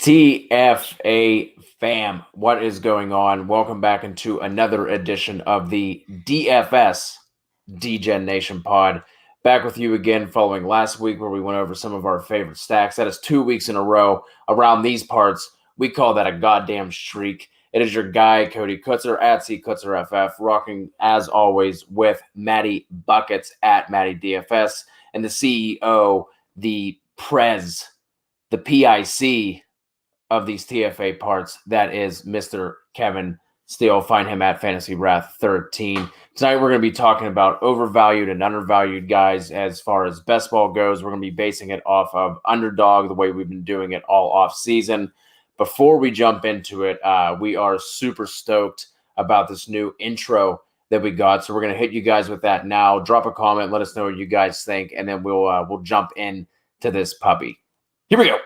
TFA fam, what is going on? Welcome back into another edition of the DFS DGen Nation pod. Back with you again following last week where we went over some of our favorite stacks. That is 2 weeks in a row around these parts. We call that a goddamn streak. It is your guy, Cody Kutzer at CKutzerFF, rocking as always with Matty Buckets at Matty DFS and the CEO, the Prez, the PIC of these TFA parts. That is Mr. Kevin Steele. Find him at Fantasy Wrath 13. Tonight we're going to be talking about overvalued and undervalued guys as far as best ball goes. We're going to be basing it off of Underdog, the way we've been doing it all off season. Before we jump into it, we are super stoked about this new intro that we got. So we're going to hit you guys with that now. Drop a comment, let us know what you guys think, and then we'll jump in to this puppy. Here we go.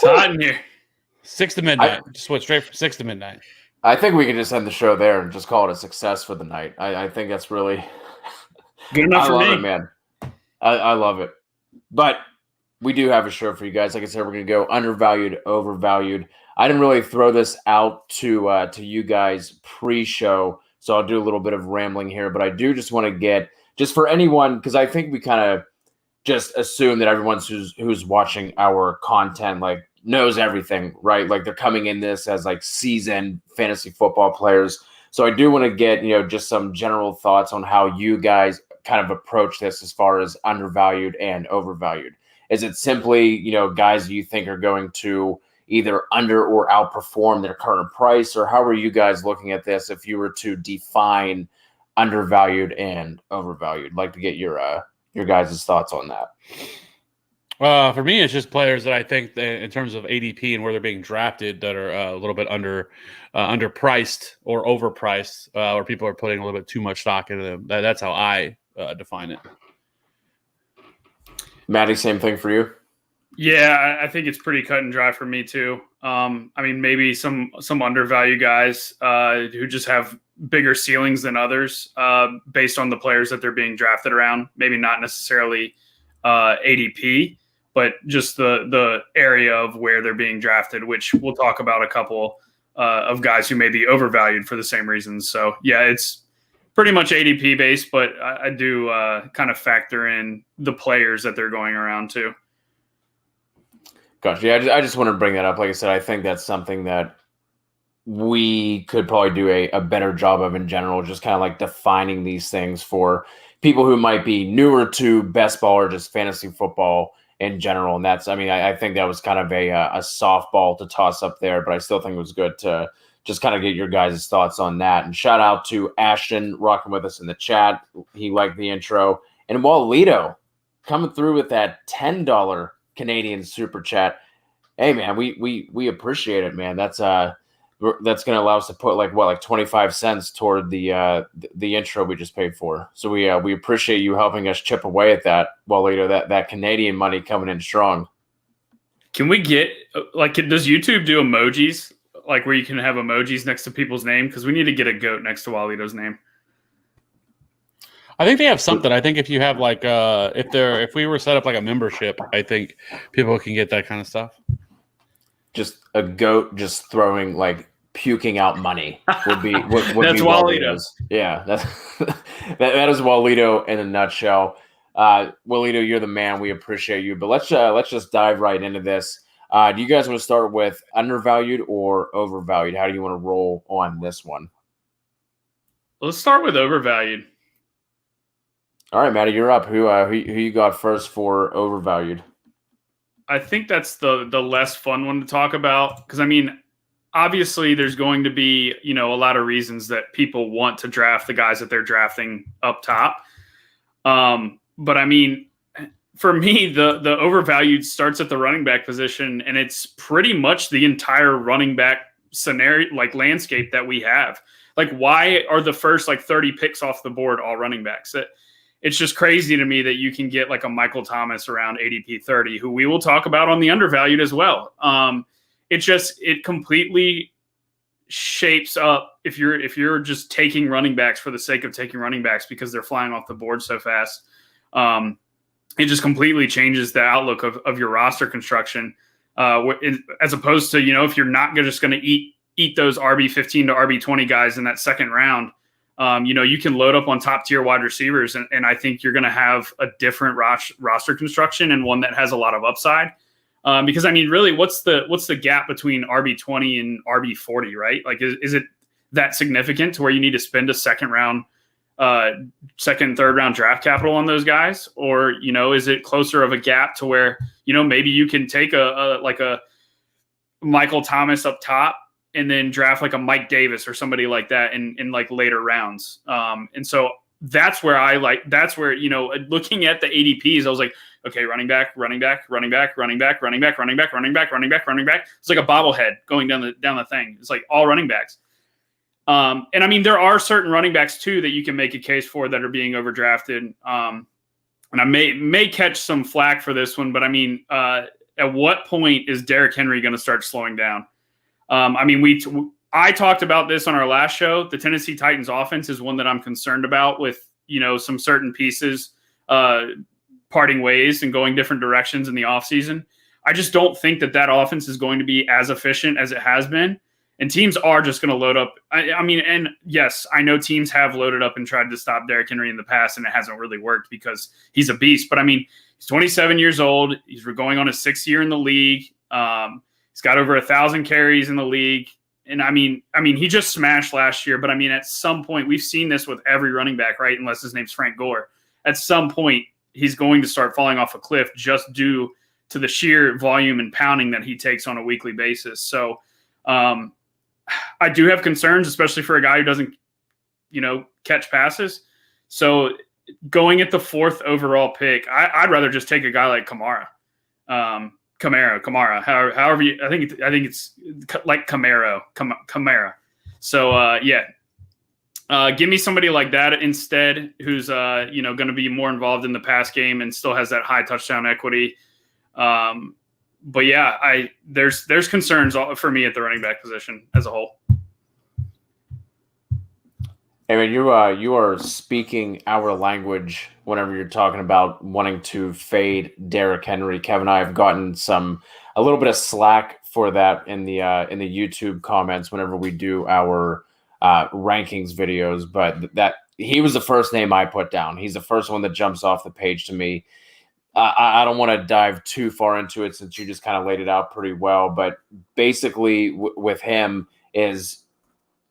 It's hot in here. 6 to midnight. Just went straight from 6 to midnight. I think we can just end the show there and just call it a success for the night. I think that's really good enough for me. I love it, man. I love it. But we do have a show for you guys. Like I said, we're going to go undervalued, overvalued. I didn't really throw this out to you guys pre-show, so I'll do a little bit of rambling here. But I do just want to get, just for anyone, because I think we kind of just assume that everyone who's watching our content like knows everything, right? Like they're coming in this as like seasoned fantasy football players. So I do want to get, just some general thoughts on how you guys kind of approach this as far as undervalued and overvalued. Is it simply, guys you think are going to either under or outperform their current price, or how are you guys looking at this if you were to define undervalued and overvalued? I'd like to get your guys' thoughts on that. For me, it's just players that I think that in terms of ADP and where they're being drafted that are a little bit underpriced or overpriced, or people are putting a little bit too much stock into them. That's how I define it. Matty, same thing for you? Yeah, I think it's pretty cut and dry for me too. Maybe some undervalued guys who just have bigger ceilings than others based on the players that they're being drafted around. Maybe not necessarily ADP, but just the area of where they're being drafted, which we'll talk about a couple of guys who may be overvalued for the same reasons. So, yeah, it's pretty much ADP based, but I do kind of factor in the players that they're going around too. Gotcha. Yeah, I just want to bring that up. Like I said, I think that's something that we could probably do a better job of in general, just kind of like defining these things for people who might be newer to best ball or just fantasy football in general. And that's, I think that was kind of a softball to toss up there, but I still think it was good to just kind of get your guys' thoughts on that. And shout out to Ashton rocking with us in the chat. He liked the intro. And Walito coming through with that $10 Canadian super chat. Hey man, we appreciate it, man. That's going to allow us to put like 25 cents toward the intro we just paid for. So we appreciate you helping us chip away at that, Walito, that Canadian money coming in strong. Can we get does YouTube do emojis where you can have emojis next to people's name? Because we need to get a goat next to Walito's name. I think they have something. I think if you have if we were set up like a membership, I think people can get that kind of stuff. Just a goat just throwing puking out money would be what that's Walito. Yeah, that is Walito in a nutshell. Walito, you're the man. We appreciate you. But let's just dive right into this. Do you guys want to start with undervalued or overvalued? How do you want to roll on this one? Let's start with overvalued. All right, Matty, you're up. Who you got first for overvalued? I think that's the less fun one to talk about because, obviously there's going to be, a lot of reasons that people want to draft the guys that they're drafting up top. But for me, the overvalued starts at the running back position, and it's pretty much the entire running back scenario, like landscape that we have. Like, why are the first 30 picks off the board all running backs? It's just crazy to me that you can get like a Michael Thomas around ADP 30, who we will talk about on the undervalued as well. It completely shapes up if you're just taking running backs for the sake of taking running backs because they're flying off the board so fast. It just completely changes the outlook of your roster construction, as opposed to, if you're not just going to eat those RB 15 to RB 20 guys in that second round. You can load up on top tier wide receivers, and I think you're going to have a different roster construction and one that has a lot of upside. Because really, what's the gap between RB 20 and RB 40, right? Like, is it that significant to where you need to spend a second, third round draft capital on those guys, or is it closer of a gap to where maybe you can take a Michael Thomas up top and then draft like a Mike Davis or somebody like that in like later rounds. And so that's where looking at the ADPs, I was like, okay, running back. It's like a bobblehead going down the thing. It's like all running backs. And there are certain running backs too that you can make a case for that are being overdrafted. And I may catch some flack for this one, but at what point is Derrick Henry going to start slowing down? I talked about this on our last show. The Tennessee Titans offense is one that I'm concerned about with, some certain pieces parting ways and going different directions in the offseason. I just don't think that offense is going to be as efficient as it has been. And teams are just going to load up. And yes, I know teams have loaded up and tried to stop Derrick Henry in the past, and it hasn't really worked because he's a beast. But he's 27 years old. He's going on his 6th year in the league. He's got over 1,000 carries in the league. And he just smashed last year. But at some point, we've seen this with every running back, right? Unless his name's Frank Gore. At some point, he's going to start falling off a cliff just due to the sheer volume and pounding that he takes on a weekly basis. So I do have concerns, especially for a guy who doesn't, catch passes. So going at the 4th overall pick, I'd rather just take a guy like Kamara. Kamara, however you, I think it's like Kamara. So give me somebody like that instead, who's going to be more involved in the pass game and still has that high touchdown equity. But yeah, there's concerns for me at the running back position as a whole. You are speaking our language whenever you're talking about wanting to fade Derrick Henry. Kevin and I have gotten a little bit of slack for that in the YouTube comments whenever we do our rankings videos, but that he was the first name I put down. He's the first one that jumps off the page to me. I don't want to dive too far into it since you just kind of laid it out pretty well, but basically with him is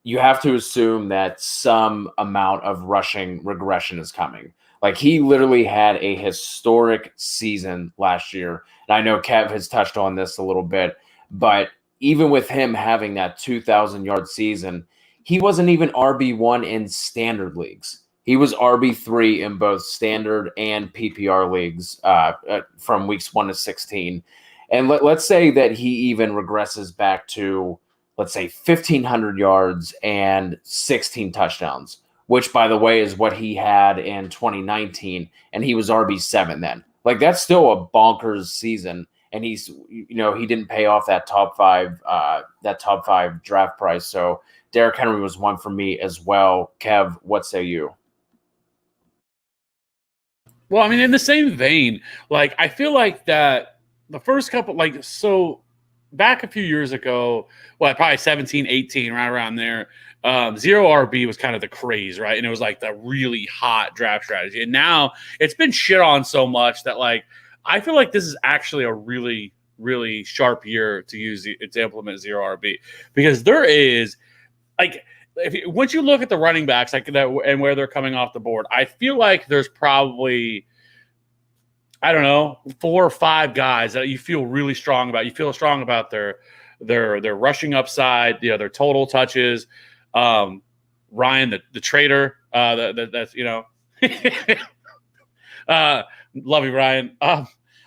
you have to assume that some amount of rushing regression is coming. Like, he literally had a historic season last year. And I know Kev has touched on this a little bit, but even with him having that 2,000-yard season, he wasn't even RB1 in standard leagues. He was RB3 in both standard and PPR leagues from weeks 1 to 16. And let's say that he even regresses back to, let's say, 1,500 yards and 16 touchdowns, which, by the way, is what he had in 2019, and he was RB7 then. Like, that's still a bonkers season, and he's, he didn't pay off that top five draft price. So Derrick Henry was one for me as well. Kev, what say you? Well, in the same vein, I feel like that the first couple, back a few years ago, probably 17, 18, right around there, zero RB was kind of the craze, right? And it was like the really hot draft strategy. And now it's been shit on so much that I feel like this is actually a really, really sharp year to implement zero RB, because there is once you look at the running backs that and where they're coming off the board, I feel like there's probably, I don't know, 4 or 5 guys that you feel really strong about. You feel strong about their rushing upside, their total touches. Ryan, the trader, that's Love you, Ryan.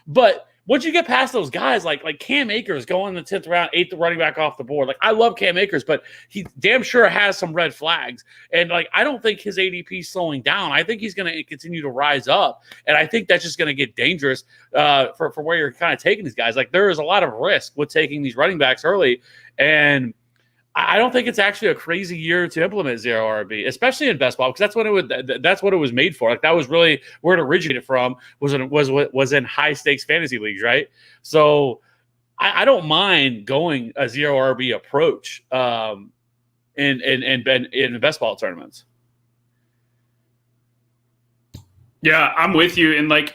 But once you get past those guys, like Cam Akers going in the 10th round, 8th running back off the board. Like, I love Cam Akers, but he damn sure has some red flags. And like, I don't think his ADP is slowing down. I think he's going to continue to rise up. And I think that's just going to get dangerous for where you're kind of taking these guys. Like, there is a lot of risk with taking these running backs early. And I don't think it's actually a crazy year to implement zero RB, especially in best ball, because that's what it was made for. Like, that was really where it originated from, was in high stakes fantasy leagues, right? So I don't mind going a zero RB approach in best ball tournaments. Yeah, I'm with you. And like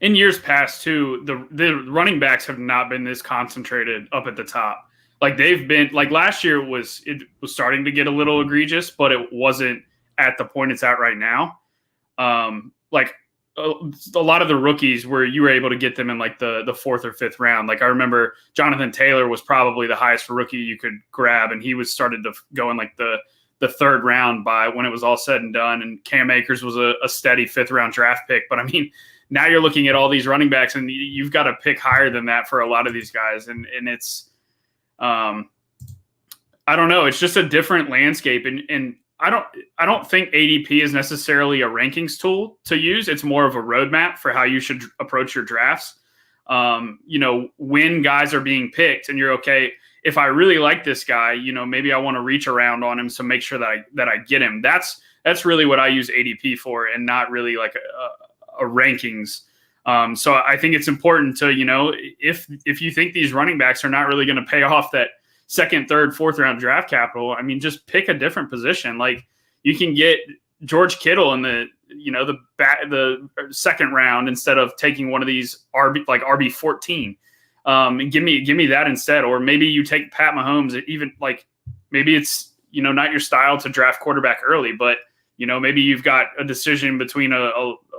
in years past too, the running backs have not been this concentrated up at the top. Like, they've been, like, last year it was starting to get a little egregious, but it wasn't at the point it's at right now. Like, a lot of the rookies where you were able to get them in like the 4th or 5th round. Like, I remember Jonathan Taylor was probably the highest for rookie you could grab, and he was started to go in like the 3rd round by when it was all said and done. And Cam Akers was a steady 5th round draft pick. But I mean, now you're looking at all these running backs, and you've got to pick higher than that for a lot of these guys, and it's. I don't know. It's just a different landscape, and I don't think ADP is necessarily a rankings tool to use. It's more of a roadmap for how you should approach your drafts. When guys are being picked, and you're okay. If I really like this guy, maybe I want to reach around on him, so make sure that I get him. That's really what I use ADP for, and not really like a rankings. So I think it's important to, if you think these running backs are not really going to pay off that 2nd, 3rd, 4th round draft capital, I mean, just pick a different position. Like, you can get George Kittle in the 2nd round instead of taking one of these RB 14. And give me that instead. Or maybe you take Pat Mahomes. Even like, maybe it's not your style to draft quarterback early, but maybe you've got a decision between a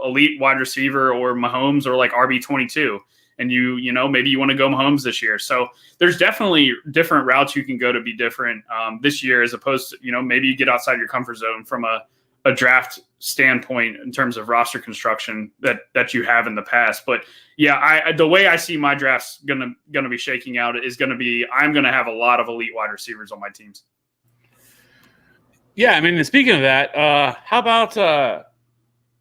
elite wide receiver or Mahomes or like RB22, and maybe you want to go Mahomes this year. So there's definitely different routes you can go to be different this year, as opposed to, maybe you get outside your comfort zone from a draft standpoint in terms of roster construction that you have in the past. But yeah, the way I see my drafts gonna be shaking out is gonna be, I'm gonna have a lot of elite wide receivers on my teams. Yeah, I mean, speaking of that, how about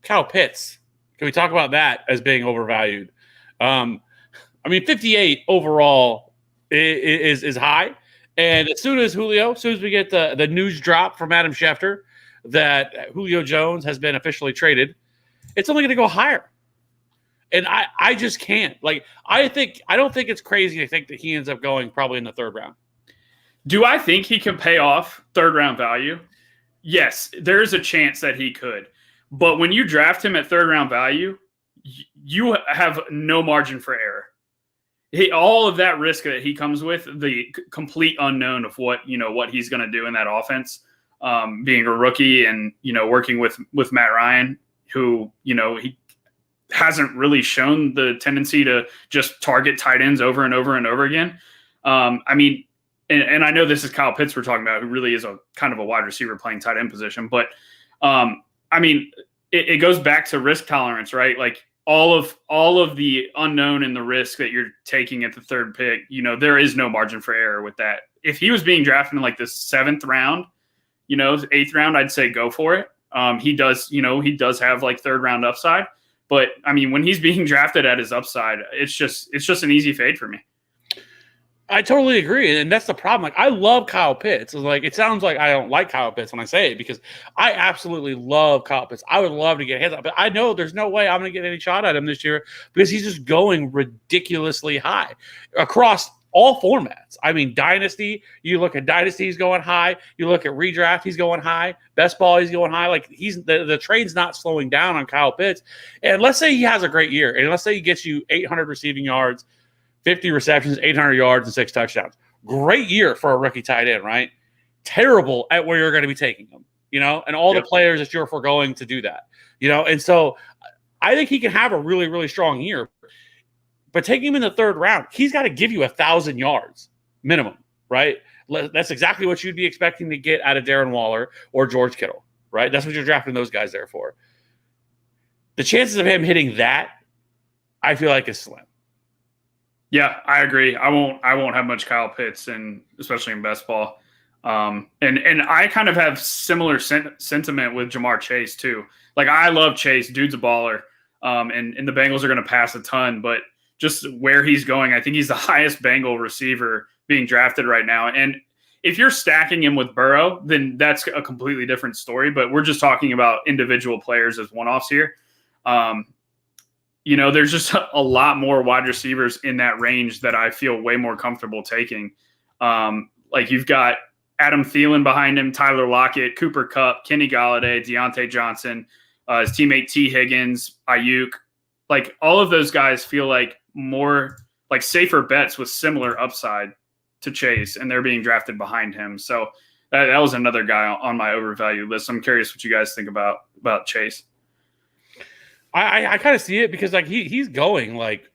Kyle Pitts? Can we talk about that as being overvalued? 58 overall is high. And as soon as we get the news drop from Adam Schefter that Julio Jones has been officially traded, it's only going to go higher. And I just can't. Like, I don't think it's crazy to think that he ends up going probably in the 3rd round. Do I think he can pay off 3rd round value? Yes, there's a chance that he could. But when you draft him at 3rd round value, you have no margin for error. All of that risk that he comes with, the complete unknown of what he's going to do in that offense, being a rookie and, working with Matt Ryan, who, he hasn't really shown the tendency to just target tight ends over and over and over again. And I know this is Kyle Pitts we're talking about, who really is a kind of a wide receiver playing tight end position. But, it goes back to risk tolerance, right? Like, all of the unknown and the risk that you're taking at the 3rd pick, there is no margin for error with that. If he was being drafted in like the 7th round, 8th round, I'd say go for it. He does have like 3rd round upside. But I mean, when he's being drafted at his upside, it's just an easy fade for me. I totally agree, and that's the problem. Like, I love Kyle Pitts. It's like, it sounds like I don't like Kyle Pitts when I say it, because I absolutely love Kyle Pitts. I would love to get hands on, but I know there's no way I'm going to get any shot at him this year, because he's just going ridiculously high across all formats. I mean, Dynasty, you look at Dynasty, he's going high. You look at Redraft, he's going high. Best Ball, he's going high. Like, the train's not slowing down on Kyle Pitts. And let's say he has a great year, and let's say he gets you 800 receiving yards, 50 receptions, 800 yards, and 6 touchdowns. Great year for a rookie tight end, right? Terrible at where you're going to be taking them, and all the players that you're foregoing to do that, And so I think he can have a really, really strong year. But taking him in the 3rd round, he's got to give you 1,000 yards minimum, right? That's exactly what you'd be expecting to get out of Darren Waller or George Kittle, right? That's what you're drafting those guys there for. the chances of him hitting that, I feel like is slim. Yeah, I agree. I won't have much Kyle Pitts, and especially in best ball. And I kind of have similar sentiment with Jamar Chase too. Like, I love Chase, dude's a baller. And the Bengals are going to pass a ton, but just where he's going, I think he's the highest Bengal receiver being drafted right now. And if you're stacking him with Burrow, then that's a completely different story. But we're just talking about individual players as one-offs here. There's just a lot more wide receivers in that range that I feel way more comfortable taking. Like, you've got Adam Thielen behind him, Tyler Lockett, Cooper Kupp, Kenny Golladay, Deontay Johnson, his teammate T. Higgins, Aiyuk. Like, all of those guys feel like more like safer bets with similar upside to Chase, and they're being drafted behind him. So that was another guy on my overvalued list. I'm curious what you guys think about Chase. I kind of see it because like he's going like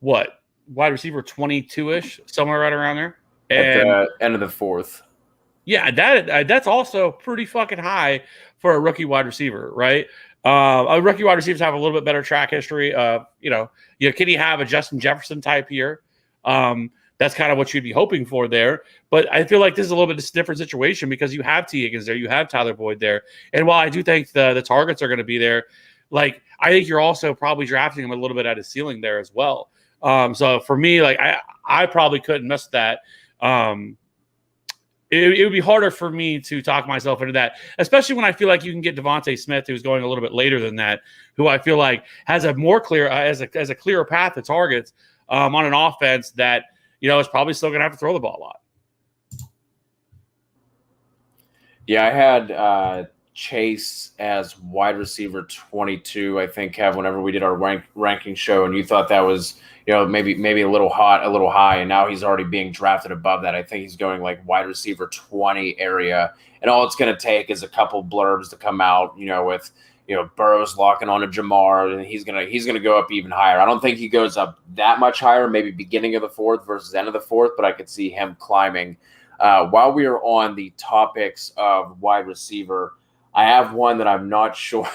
wide receiver 22-ish, somewhere right around there. And at the end of the fourth. Yeah, that's also pretty fucking high for a rookie wide receiver, right? Rookie wide receivers have a little bit better track history. Can you have a Justin Jefferson type here? That's kind of what you'd be hoping for there. But I feel like this is a little bit different situation because you have T. Higgins there, you have Tyler Boyd there. And while I do think the targets are going to be there, like, I think you're also probably drafting him a little bit at his ceiling there as well. So for me, like, I probably couldn't miss that. It would be harder for me to talk myself into that, especially when I feel like you can get Devontae Smith, who's going a little bit later than that, who I feel like has a more clear, as a clearer path to targets on an offense that, is probably still going to have to throw the ball a lot. Yeah, I had Chase as wide receiver 22, I think, Kev, whenever we did our ranking show, and you thought that was, maybe a little high, and now he's already being drafted above that. I think he's going like wide receiver 20 area, and all it's going to take is a couple blurbs to come out, with Burrow's locking on to Jamar, and he's gonna go up even higher. I don't think he goes up that much higher, maybe beginning of the fourth versus end of the fourth, but I could see him climbing. While we are on the topics of wide receiver, I have one that I'm not sure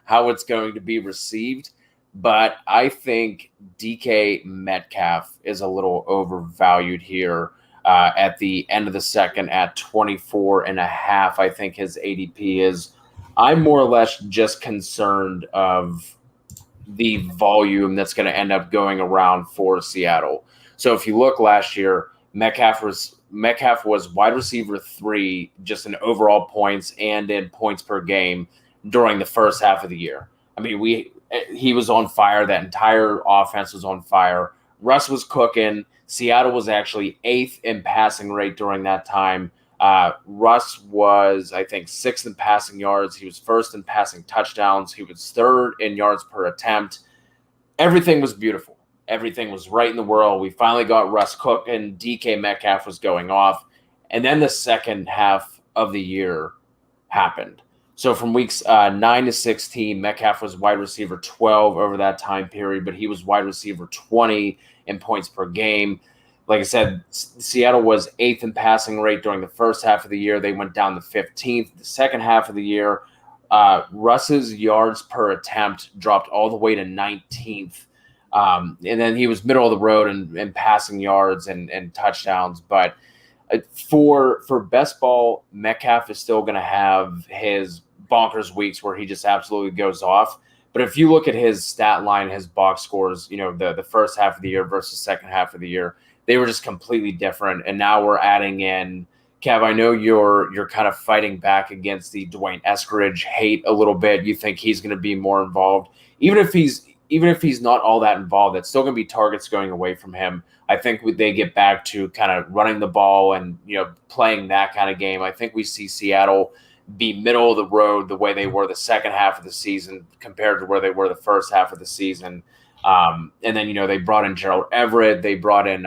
how it's going to be received, but I think DK Metcalf is a little overvalued here at the end of the second at 24.5. I think his ADP is. I'm more or less just concerned of the volume that's going to end up going around for Seattle. So if you look last year, Metcalf was wide receiver 3 just in overall points and in points per game during the first half of the year. I mean, he was on fire. That entire offense was on fire. Russ was cooking. Seattle was actually 8th in passing rate during that time. Russ was, I think, 6th in passing yards. He was 1st in passing touchdowns. He was 3rd in yards per attempt. Everything was beautiful. Everything was right in the world. We finally got Russ cooking. DK Metcalf was going off. And then the second half of the year happened. So from weeks 9 to 16, Metcalf was wide receiver 12 over that time period, but he was wide receiver 20 in points per game. Like I said, Seattle was 8th in passing rate during the first half of the year. They went down to 15th. The second half of the year, Russ's yards per attempt dropped all the way to 19th. And then he was middle of the road in passing yards and touchdowns. But for best ball, Metcalf is still going to have his bonkers weeks where he just absolutely goes off. But if you look at his stat line, his box scores, the first half of the year versus second half of the year, they were just completely different. And now we're adding in, Kev, I know you're kind of fighting back against the Dwayne Eskridge hate a little bit. You think he's going to be more involved. Even if he's not all that involved, it's still going to be targets going away from him. I think they get back to kind of running the ball and playing that kind of game. I think we see Seattle be middle of the road the way they were the second half of the season compared to where they were the first half of the season. And then, they brought in Gerald Everett. They brought in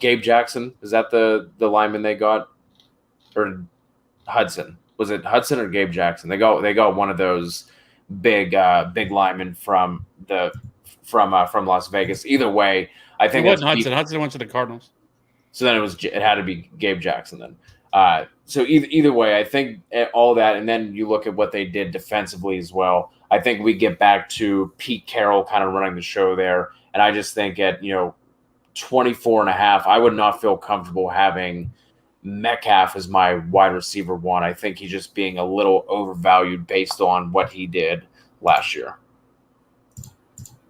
Gabe Jackson. Is that the lineman they got? Or Hudson? Was it Hudson or Gabe Jackson? They got one of those big linemen from Las Vegas. Either way, I think it wasn't Hudson. Hudson went to the Cardinals. So then it had to be Gabe Jackson then. So either way, I think all that, and then you look at what they did defensively as well. I think we get back to Pete Carroll kind of running the show there. And I just think at, 24.5, I would not feel comfortable having Metcalf as my wide receiver one. I think he's just being a little overvalued based on what he did last year.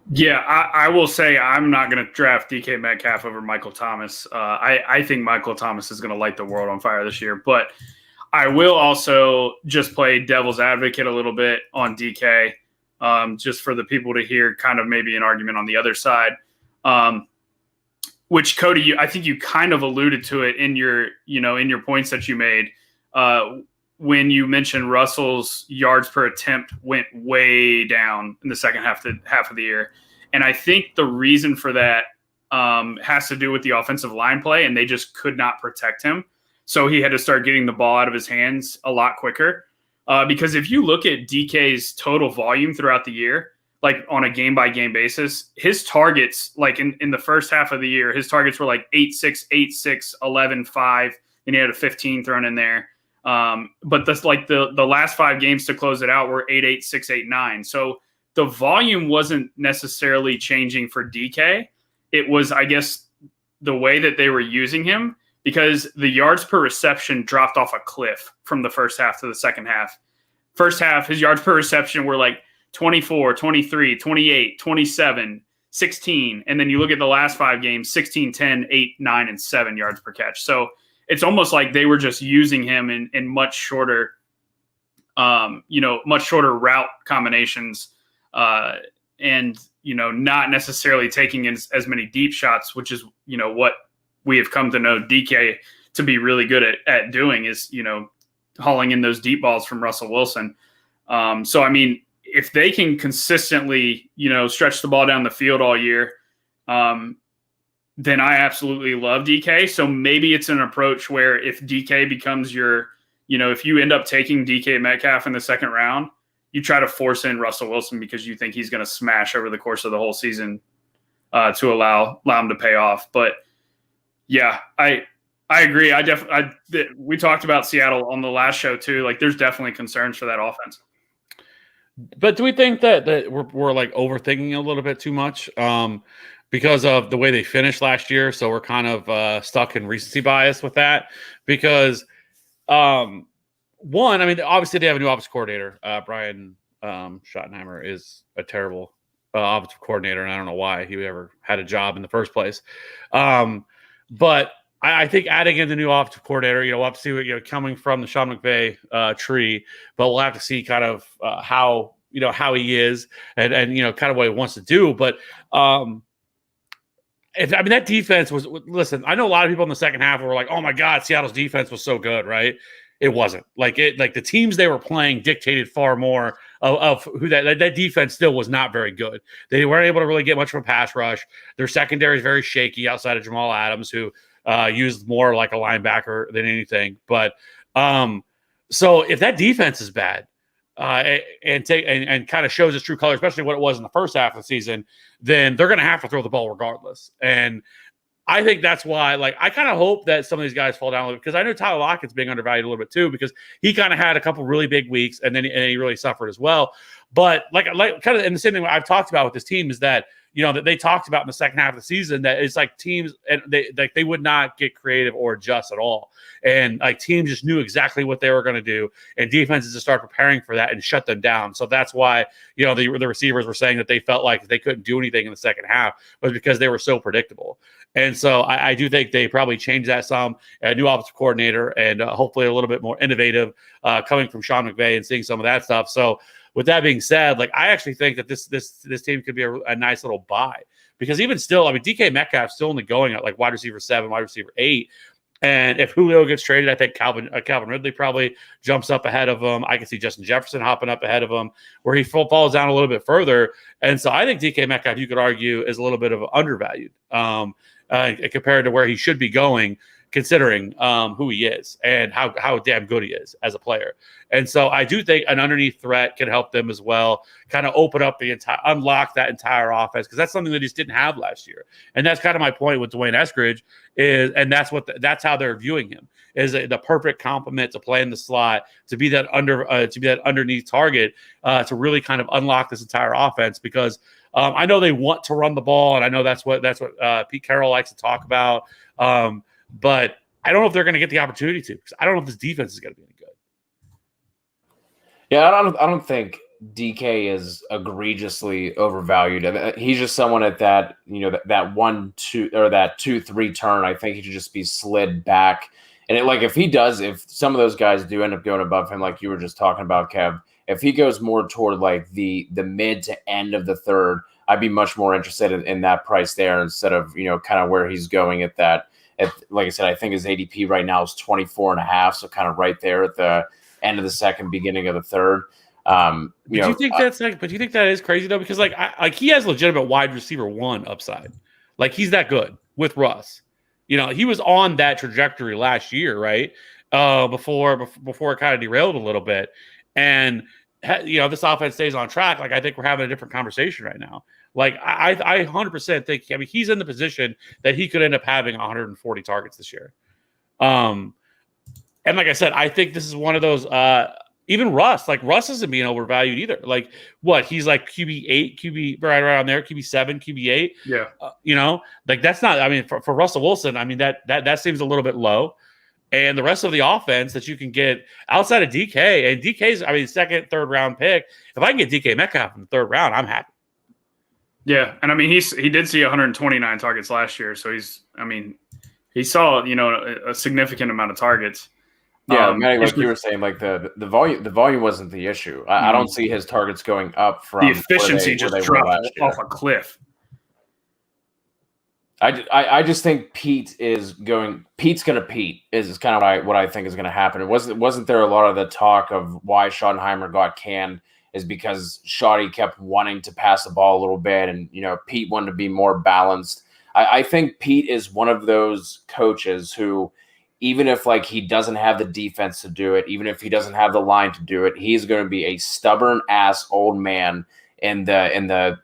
Yeah, I will say I'm not going to draft DK Metcalf over Michael Thomas. I think Michael Thomas is going to light the world on fire this year, but I will also just play devil's advocate a little bit on DK, just for the people to hear kind of maybe an argument on the other side, which Cody, I think you kind of alluded to it in your points that you made when you mentioned Russell's yards per attempt went way down in the second half of the year. And I think the reason for that has to do with the offensive line play, and they just could not protect him. So he had to start getting the ball out of his hands a lot quicker. Because if you look at DK's total volume throughout the year, like on a game-by-game basis, his targets, like in the first half of the year, his targets were like 8-6, 8-6, 11-5, and he had a 15 thrown in there. But that's like the last 5 games to close it out were 8-8, 6-8-9. So the volume wasn't necessarily changing for DK. It was, I guess, the way that they were using him, because the yards per reception dropped off a cliff from the first half to the second half. First half, his yards per reception were like 24, 23, 28, 27, 16. And then you look at the last 5 games, 16, 10, 8, 9, and 7 yards per catch. So it's almost like they were just using him in much shorter, much shorter route combinations, and not necessarily taking as many deep shots, which is what we have come to know DK to be really good at doing, is hauling in those deep balls from Russell Wilson. So I mean, if they can consistently stretch the ball down the field all year, then I absolutely love DK. So maybe it's an approach where if DK becomes your, if you end up taking DK Metcalf in the second round, you try to force in Russell Wilson because you think he's going to smash over the course of the whole season to allow him to pay off. But yeah, I agree. We talked about Seattle on the last show too. Like, there's definitely concerns for that offense. But do we think that we're like overthinking a little bit too much? Because of the way they finished last year. So we're kind of stuck in recency bias with that. Because, one, I mean, obviously they have a new offensive coordinator. Brian Schottenheimer is a terrible offensive coordinator, and I don't know why he ever had a job in the first place. But I think adding in the new offensive coordinator, we'll have to see what, coming from the Sean McVay tree, but we'll have to see kind of how he is and kind of what he wants to do. But, that defense was, listen, I know a lot of people in the second half were like, oh my God, Seattle's defense was so good, right? It wasn't. Like the teams they were playing dictated far more of who that defense still was not very good. They weren't able to really get much of a pass rush. Their secondary is very shaky outside of Jamal Adams, who used more like a linebacker than anything. But so if that defense is bad, and kind of shows its true color, especially what it was in the first half of the season, then they're going to have to throw the ball regardless. And I think that's why, I kind of hope that some of these guys fall down a little bit, because I know Tyler Lockett's being undervalued a little bit too, because he kind of had a couple really big weeks and then he really suffered as well. But kind of, and the same thing I've talked about with this team is that, that they talked about in the second half of the season, that it's like teams, and they would not get creative or adjust at all. And teams just knew exactly what they were going to do, and defenses just start preparing for that and shut them down. So that's why, the receivers were saying that they felt like they couldn't do anything in the second half, was because they were so predictable. And so I do think they probably changed that some. A new offensive coordinator and hopefully a little bit more innovative coming from Sean McVay and seeing some of that stuff. So with that being said, I actually think that this team could be a nice little buy, because even still, DK Metcalf's still only going at wide receiver 7, wide receiver 8. And if Julio gets traded, I think Calvin Ridley probably jumps up ahead of him. I can see Justin Jefferson hopping up ahead of him, where he falls down a little bit further. And so I think DK Metcalf, you could argue, is a little bit of undervalued compared to where he should be going. considering who he is and how damn good he is as a player. And so I do think an underneath threat can help them as well, kind of open up unlock that entire offense, because that's something they just didn't have last year. And that's kind of my point with Dwayne Eskridge that's how they're viewing him, is the perfect complement to play in the slot, to be that underneath target, to really kind of unlock this entire offense. Because I know they want to run the ball, and I know that's what Pete Carroll likes to talk about. But I don't know if they're going to get the opportunity to, because I don't know if this defense is going to be any good. Yeah, I don't think DK is egregiously overvalued. He's just someone at that, that 1-2 or that 2-3 turn. I think he should just be slid back. And if some of those guys do end up going above him, like you were just talking about, Kev, if he goes more toward like the mid to end of the third, I'd be much more interested in that price there, instead of, kind of where he's going at that. Like I said, I think his ADP right now is 24.5. So kind of right there at the end of the second, beginning of the third. Do you think that is crazy though? Because he has legitimate wide receiver 1 upside. Like, he's that good with Russ. He was on that trajectory last year, right? Before it kind of derailed a little bit. And this offense stays on track. Like, I think we're having a different conversation right now. Like, I 100% think, he's in the position that he could end up having 140 targets this year. And like I said, I think this is one of those, even Russ isn't being overvalued either. Like, what? He's like QB8, QB right around there, QB7, QB8. Yeah. That's not, for Russell Wilson, that seems a little bit low. And the rest of the offense that you can get outside of DK, and DK's, second, third round pick. If I can get DK Metcalf in the third round, I'm happy. Yeah. And he did see 129 targets last year. So he saw, a significant amount of targets. Yeah, Matty, like you were saying, like the volume wasn't the issue. I don't see his targets going up from the efficiency just dropped off a cliff. I just think Pete's gonna Pete is kind of what I think is gonna happen. It wasn't there a lot of the talk of why Schottenheimer got canned is because Schotty kept wanting to pass the ball a little bit, and Pete wanted to be more balanced. I think Pete is one of those coaches who, even if he doesn't have the defense to do it, even if he doesn't have the line to do it, he's going to be a stubborn ass old man in the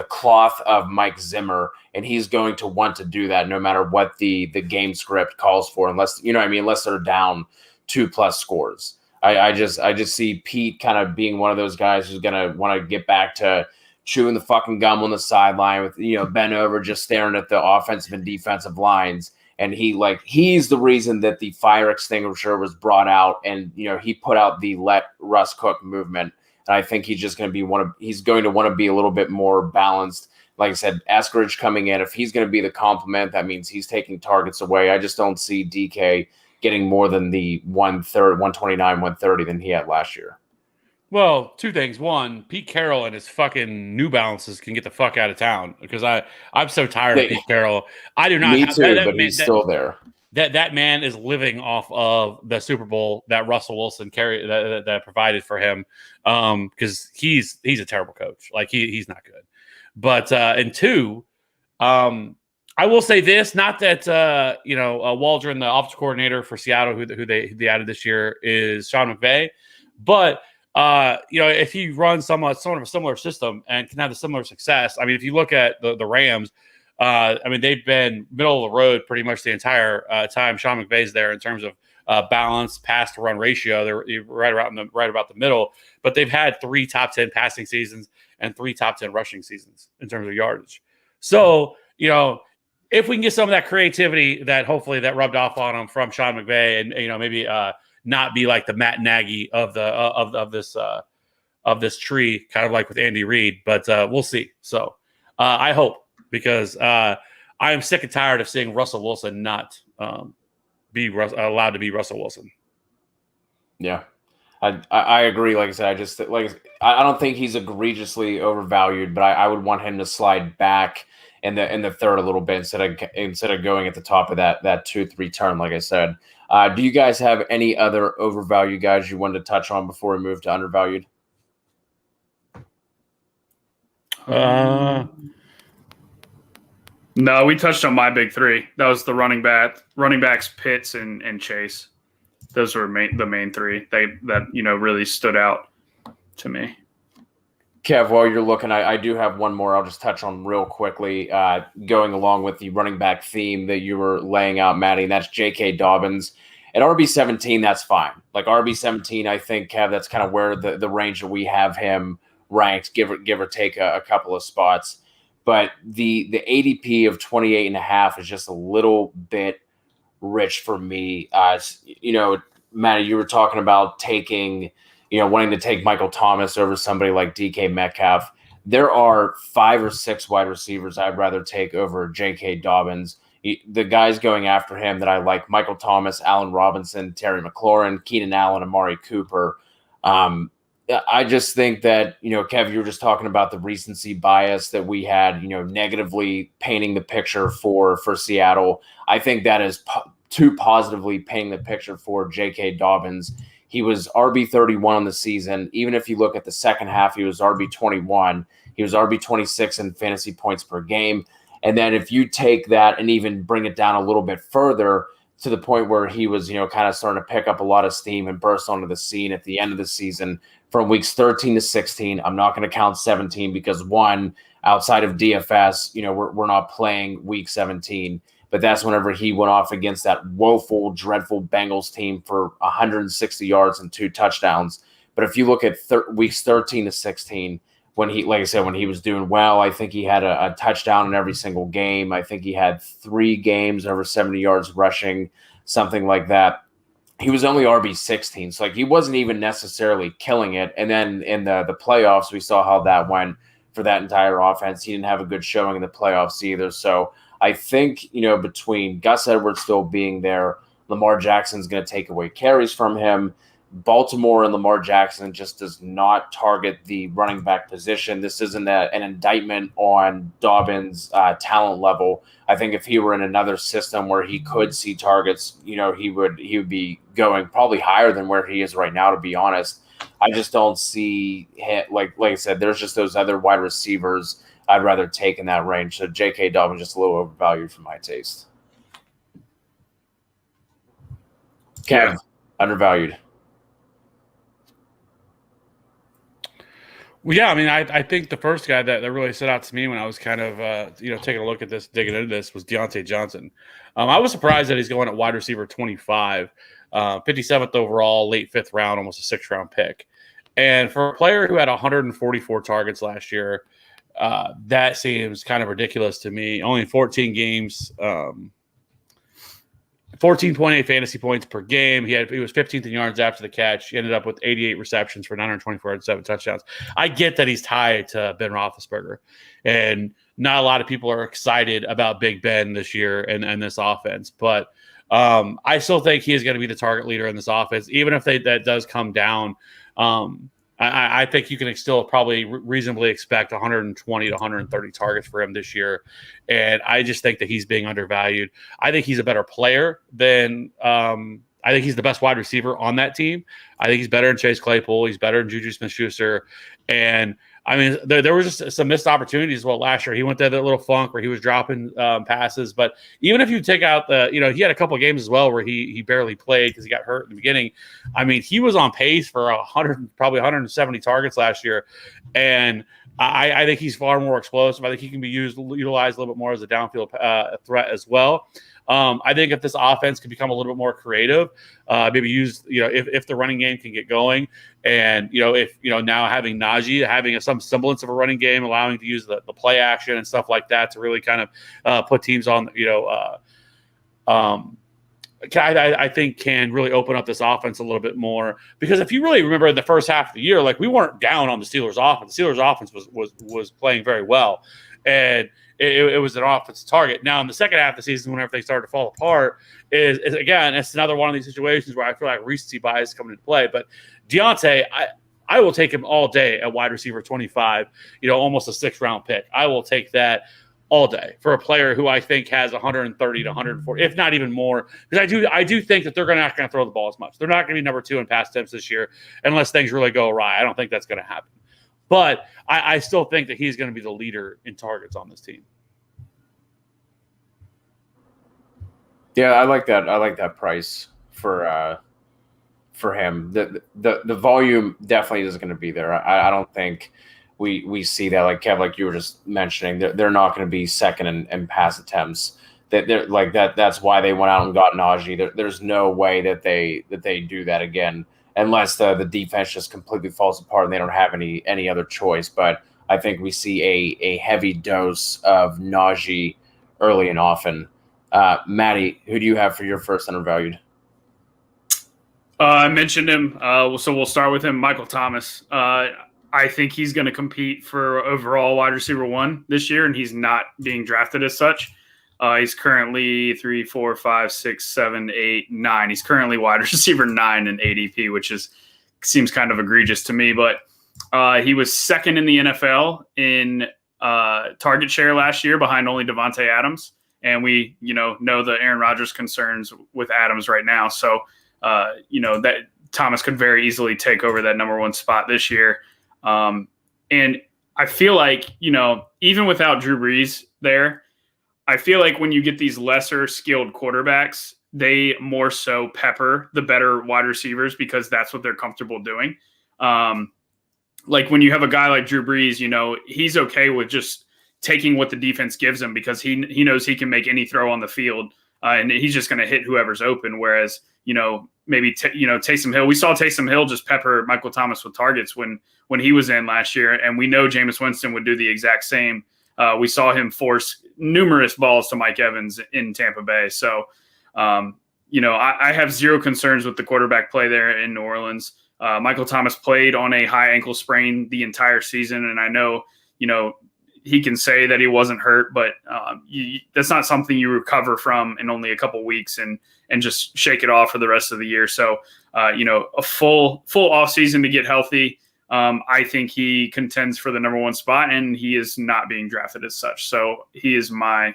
cloth of Mike Zimmer, and he's going to want to do that no matter what the game script calls for, unless unless they're down 2+ scores. I just see Pete kind of being one of those guys who's going to want to get back to chewing the fucking gum on the sideline with bent over, just staring at the offensive and defensive lines. And he's the reason that the fire extinguisher was brought out, and he put out the let Russ cook movement. And I think he's just going to be he's going to want to be a little bit more balanced. Like I said, Eskridge coming in, if he's going to be the complement, that means he's taking targets away. I just don't see DK getting more than the 129, 130 than he had last year. Well, two things. One, Pete Carroll and his fucking New Balances can get the fuck out of town, because I'm so tired of Pete Carroll. I do not. Me too, but he's still there. That man is living off of the Super Bowl that Russell Wilson that provided for him, because he's a terrible coach. Like, he's not good. But and two, I will say this: not that Waldron, the offensive coordinator for Seattle, who they added this year, is Sean McVay, but if he runs somewhat of a similar system and can have a similar success. If you look at the Rams, they've been middle of the road pretty much the entire time Sean McVay's there in terms of balance, pass to run ratio. They're right about the middle, but they've had 3 top 10 passing seasons and 3 top 10 rushing seasons in terms of yardage. So, if we can get some of that creativity that hopefully that rubbed off on him from Sean McVay, and maybe not be like the Matt Nagy of this tree, kind of like with Andy Reid, but we'll see. So I hope, because I am sick and tired of seeing Russell Wilson not be allowed to be Russell Wilson. Yeah, I agree. Like I said, I don't think he's egregiously overvalued, but I would want him to slide back in the third a little bit instead of going at the top of that 2-3 turn. Like I said, do you guys have any other overvalued guys you wanted to touch on before we move to undervalued? No, we touched on my big three. That was the running backs, Pitts and Chase. Those were the main three that really stood out to me. Kev, while you're looking, I do have one more I'll just touch on real quickly, going along with the running back theme that you were laying out, Matty, and that's J.K. Dobbins. At RB17, that's fine. Like RB17, I think, Kev, that's kind of where the range that we have him ranked, give or take a couple of spots. But the ADP of 28.5 is just a little bit rich for me. Matty, you were talking about wanting to take Michael Thomas over somebody like DK Metcalf. There are 5 or 6 wide receivers I'd rather take over J.K. Dobbins. The guys going after him that I like: Michael Thomas, Allen Robinson, Terry McLaurin, Keenan Allen, Amari Cooper. I just think that, Kev, you were just talking about the recency bias that we had, negatively painting the picture for Seattle. I think that is too positively painting the picture for J.K. Dobbins. He was RB31 on the season. Even if you look at the second half, he was RB21. He was RB26 in fantasy points per game. And then if you take that and even bring it down a little bit further to the point where he was, kind of starting to pick up a lot of steam and burst onto the scene at the end of the season from weeks 13 to 16. I'm not going to count 17 because, one, outside of DFS, we're not playing week 17. But that's whenever he went off against that woeful, dreadful Bengals team for 160 yards and 2 touchdowns. But if you look at weeks 13 to 16, when he was doing well, I think he had a touchdown in every single game. I think he had 3 games over 70 yards rushing, something like that. He was only RB16, so he wasn't even necessarily killing it. And then in the playoffs, we saw how that went for that entire offense. He didn't have a good showing in the playoffs either. So I think, between Gus Edwards still being there, Lamar Jackson's going to take away carries from him. Baltimore and Lamar Jackson just does not target the running back position. This isn't an indictment on Dobbins' talent level. I think if he were in another system where he could see targets, he would be going probably higher than where he is right now, to be honest. I just don't see him, like I said, there's just those other wide receivers I'd rather take in that range. So J.K. Dobbins just a little overvalued for my taste. Kev, undervalued. Well, yeah, I mean, I think the first guy that really stood out to me when I was kind of, taking a look at this, digging into this, was Deontay Johnson. I was surprised that he's going at wide receiver 25, 57th overall, late 5th round, almost a 6th round pick. And for a player who had 144 targets last year, that seems kind of ridiculous to me. Only 14 games, 14.8 fantasy points per game. He was 15th in yards after the catch. He ended up with 88 receptions for 924 and 7 touchdowns. I get that he's tied to Ben Roethlisberger, and not a lot of people are excited about Big Ben this year and this offense. But I still think he is going to be the target leader in this offense, even if that does come down. I think you can still probably reasonably expect 120 to 130 targets for him this year. And I just think that he's being undervalued. I think he's a better player than I think he's the best wide receiver on that team. I think he's better than Chase Claypool. He's better than Juju Smith-Schuster. And I mean, there was just some missed opportunities as well last year. He went to that little funk where he was dropping passes. But even if you take out he had a couple of games as well where he barely played because he got hurt in the beginning. I mean, he was on pace for probably 170 targets last year. And I think he's far more explosive. I think he can be utilized a little bit more as a downfield threat as well. I think if this offense can become a little bit more creative, maybe use, if the running game can get going, and, if, now having Najee, having some semblance of a running game, allowing to use the play action and stuff like that to really kind of put teams on, I think can really open up this offense a little bit more. Because if you really remember in the first half of the year, we weren't down on the Steelers offense. The Steelers offense was playing very well. And it was an offensive target. Now, in the second half of the season, whenever they started to fall apart, is again, it's another one of these situations where I feel like recency bias is coming into play. But Deontay, I will take him all day at wide receiver 25, almost a 6th round pick. I will take that all day for a player who I think has 130 to 140, if not even more. Because I do think that they're not going to throw the ball as much. They're not going to be number 2 in pass attempts this year unless things really go awry. I don't think that's going to happen. But I still think that he's going to be the leader in targets on this team. Yeah, I like that. I like that price for him. The volume definitely is going to be there. I don't think we see that, like Kev, like you were just mentioning. They're not going to be second in pass attempts. They're like that. That's why they went out and got Najee. There's no way that they do that again unless the defense just completely falls apart and they don't have any other choice. But I think we see a heavy dose of Najee early and often. Matty, who do you have for your first undervalued? I mentioned him, so we'll start with him. Michael Thomas. I think he's going to compete for overall wide receiver 1 this year, and he's not being drafted as such. He's currently 3, 4, 5, 6, 7, 8, 9. He's currently wide receiver 9 in ADP, which seems kind of egregious to me. But he was second in the NFL in target share last year, behind only Devontae Adams. And we, know the Aaron Rodgers concerns with Adams right now. So, that Thomas could very easily take over that number 1 spot this year. And I feel like, even without Drew Brees there, I feel like when you get these lesser skilled quarterbacks, they more so pepper the better wide receivers because that's what they're comfortable doing. Like when you have a guy like Drew Brees, he's okay with just taking what the defense gives him because he knows he can make any throw on the field. And he's just going to hit whoever's open. Whereas, maybe Taysom Hill, we saw Taysom Hill just pepper Michael Thomas with targets when he was in last year. And we know Jameis Winston would do the exact same. We saw him force numerous balls to Mike Evans in Tampa Bay. So, I have zero concerns with the quarterback play there in New Orleans. Michael Thomas played on a high ankle sprain the entire season. And I know, he can say that he wasn't hurt, but that's not something you recover from in only a couple weeks and just shake it off for the rest of the year. So, a full off season to get healthy. I think he contends for the number 1 spot, and he is not being drafted as such. So he is my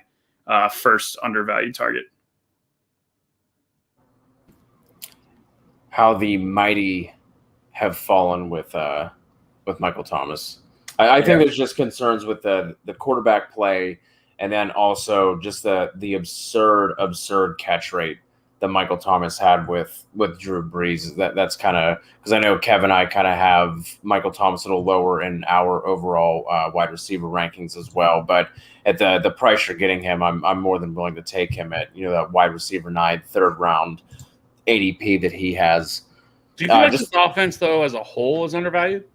first undervalued target. How the mighty have fallen with Michael Thomas. I think there's just concerns with the quarterback play, and then also just the absurd catch rate that Michael Thomas had with Drew Brees. That's kind of because I know Kev and I kind of have Michael Thomas a little lower in our overall wide receiver rankings as well. But at the price you're getting him, I'm more than willing to take him at that wide receiver 9, 3rd round ADP that he has. Do you think this offense though as a whole is undervalued?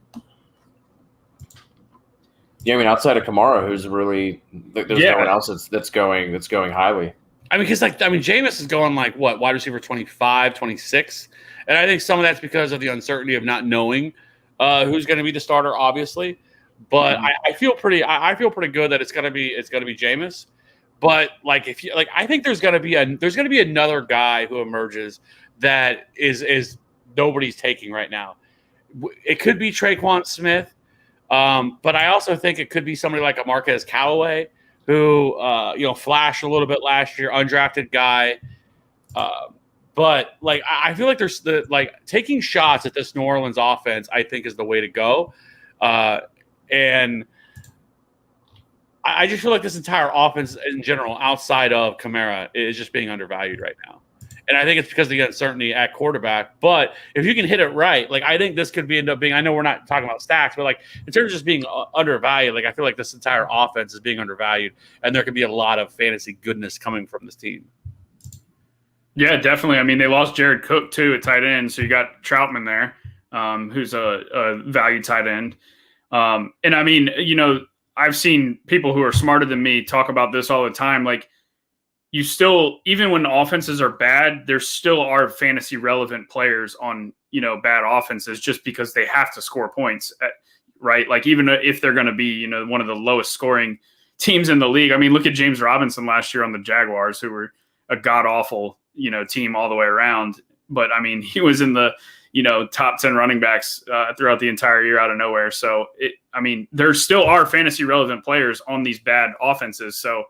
Yeah, I mean, outside of Kamara, who's really there's no one else that's going highly. I mean, because Jameis is going like what, wide receiver 25, 26, and I think some of that's because of the uncertainty of not knowing who's going to be the starter, obviously. But I feel pretty good that it's going to be Jameis. But like I think there's going to be another guy who emerges that is nobody's taking right now. It could be Traquan Smith. But I also think it could be somebody like a Marquez Callaway who, flashed a little bit last year, undrafted guy. But like, I feel like there's taking shots at this New Orleans offense, I think is the way to go. And I just feel like this entire offense in general, outside of Kamara, is just being undervalued right now. And I think it's because of the uncertainty at quarterback. But if you can hit it right, like I think this could end up being, I know we're not talking about stacks, but like in terms of just being undervalued, like I feel like this entire offense is being undervalued, and there could be a lot of fantasy goodness coming from this team. Yeah, definitely. I mean, they lost Jared Cook too at tight end, so you got Troutman there, who's a value tight end. And I mean, I've seen people who are smarter than me talk about this all the time. Like, you still, even when offenses are bad, there still are fantasy relevant players on, bad offenses just because they have to score points, right? Like even if they're going to be, one of the lowest scoring teams in the league. I mean, look at James Robinson last year on the Jaguars, who were a god awful, team all the way around. But I mean, he was in the, top 10 running backs throughout the entire year out of nowhere. So there still are fantasy relevant players on these bad offenses. So,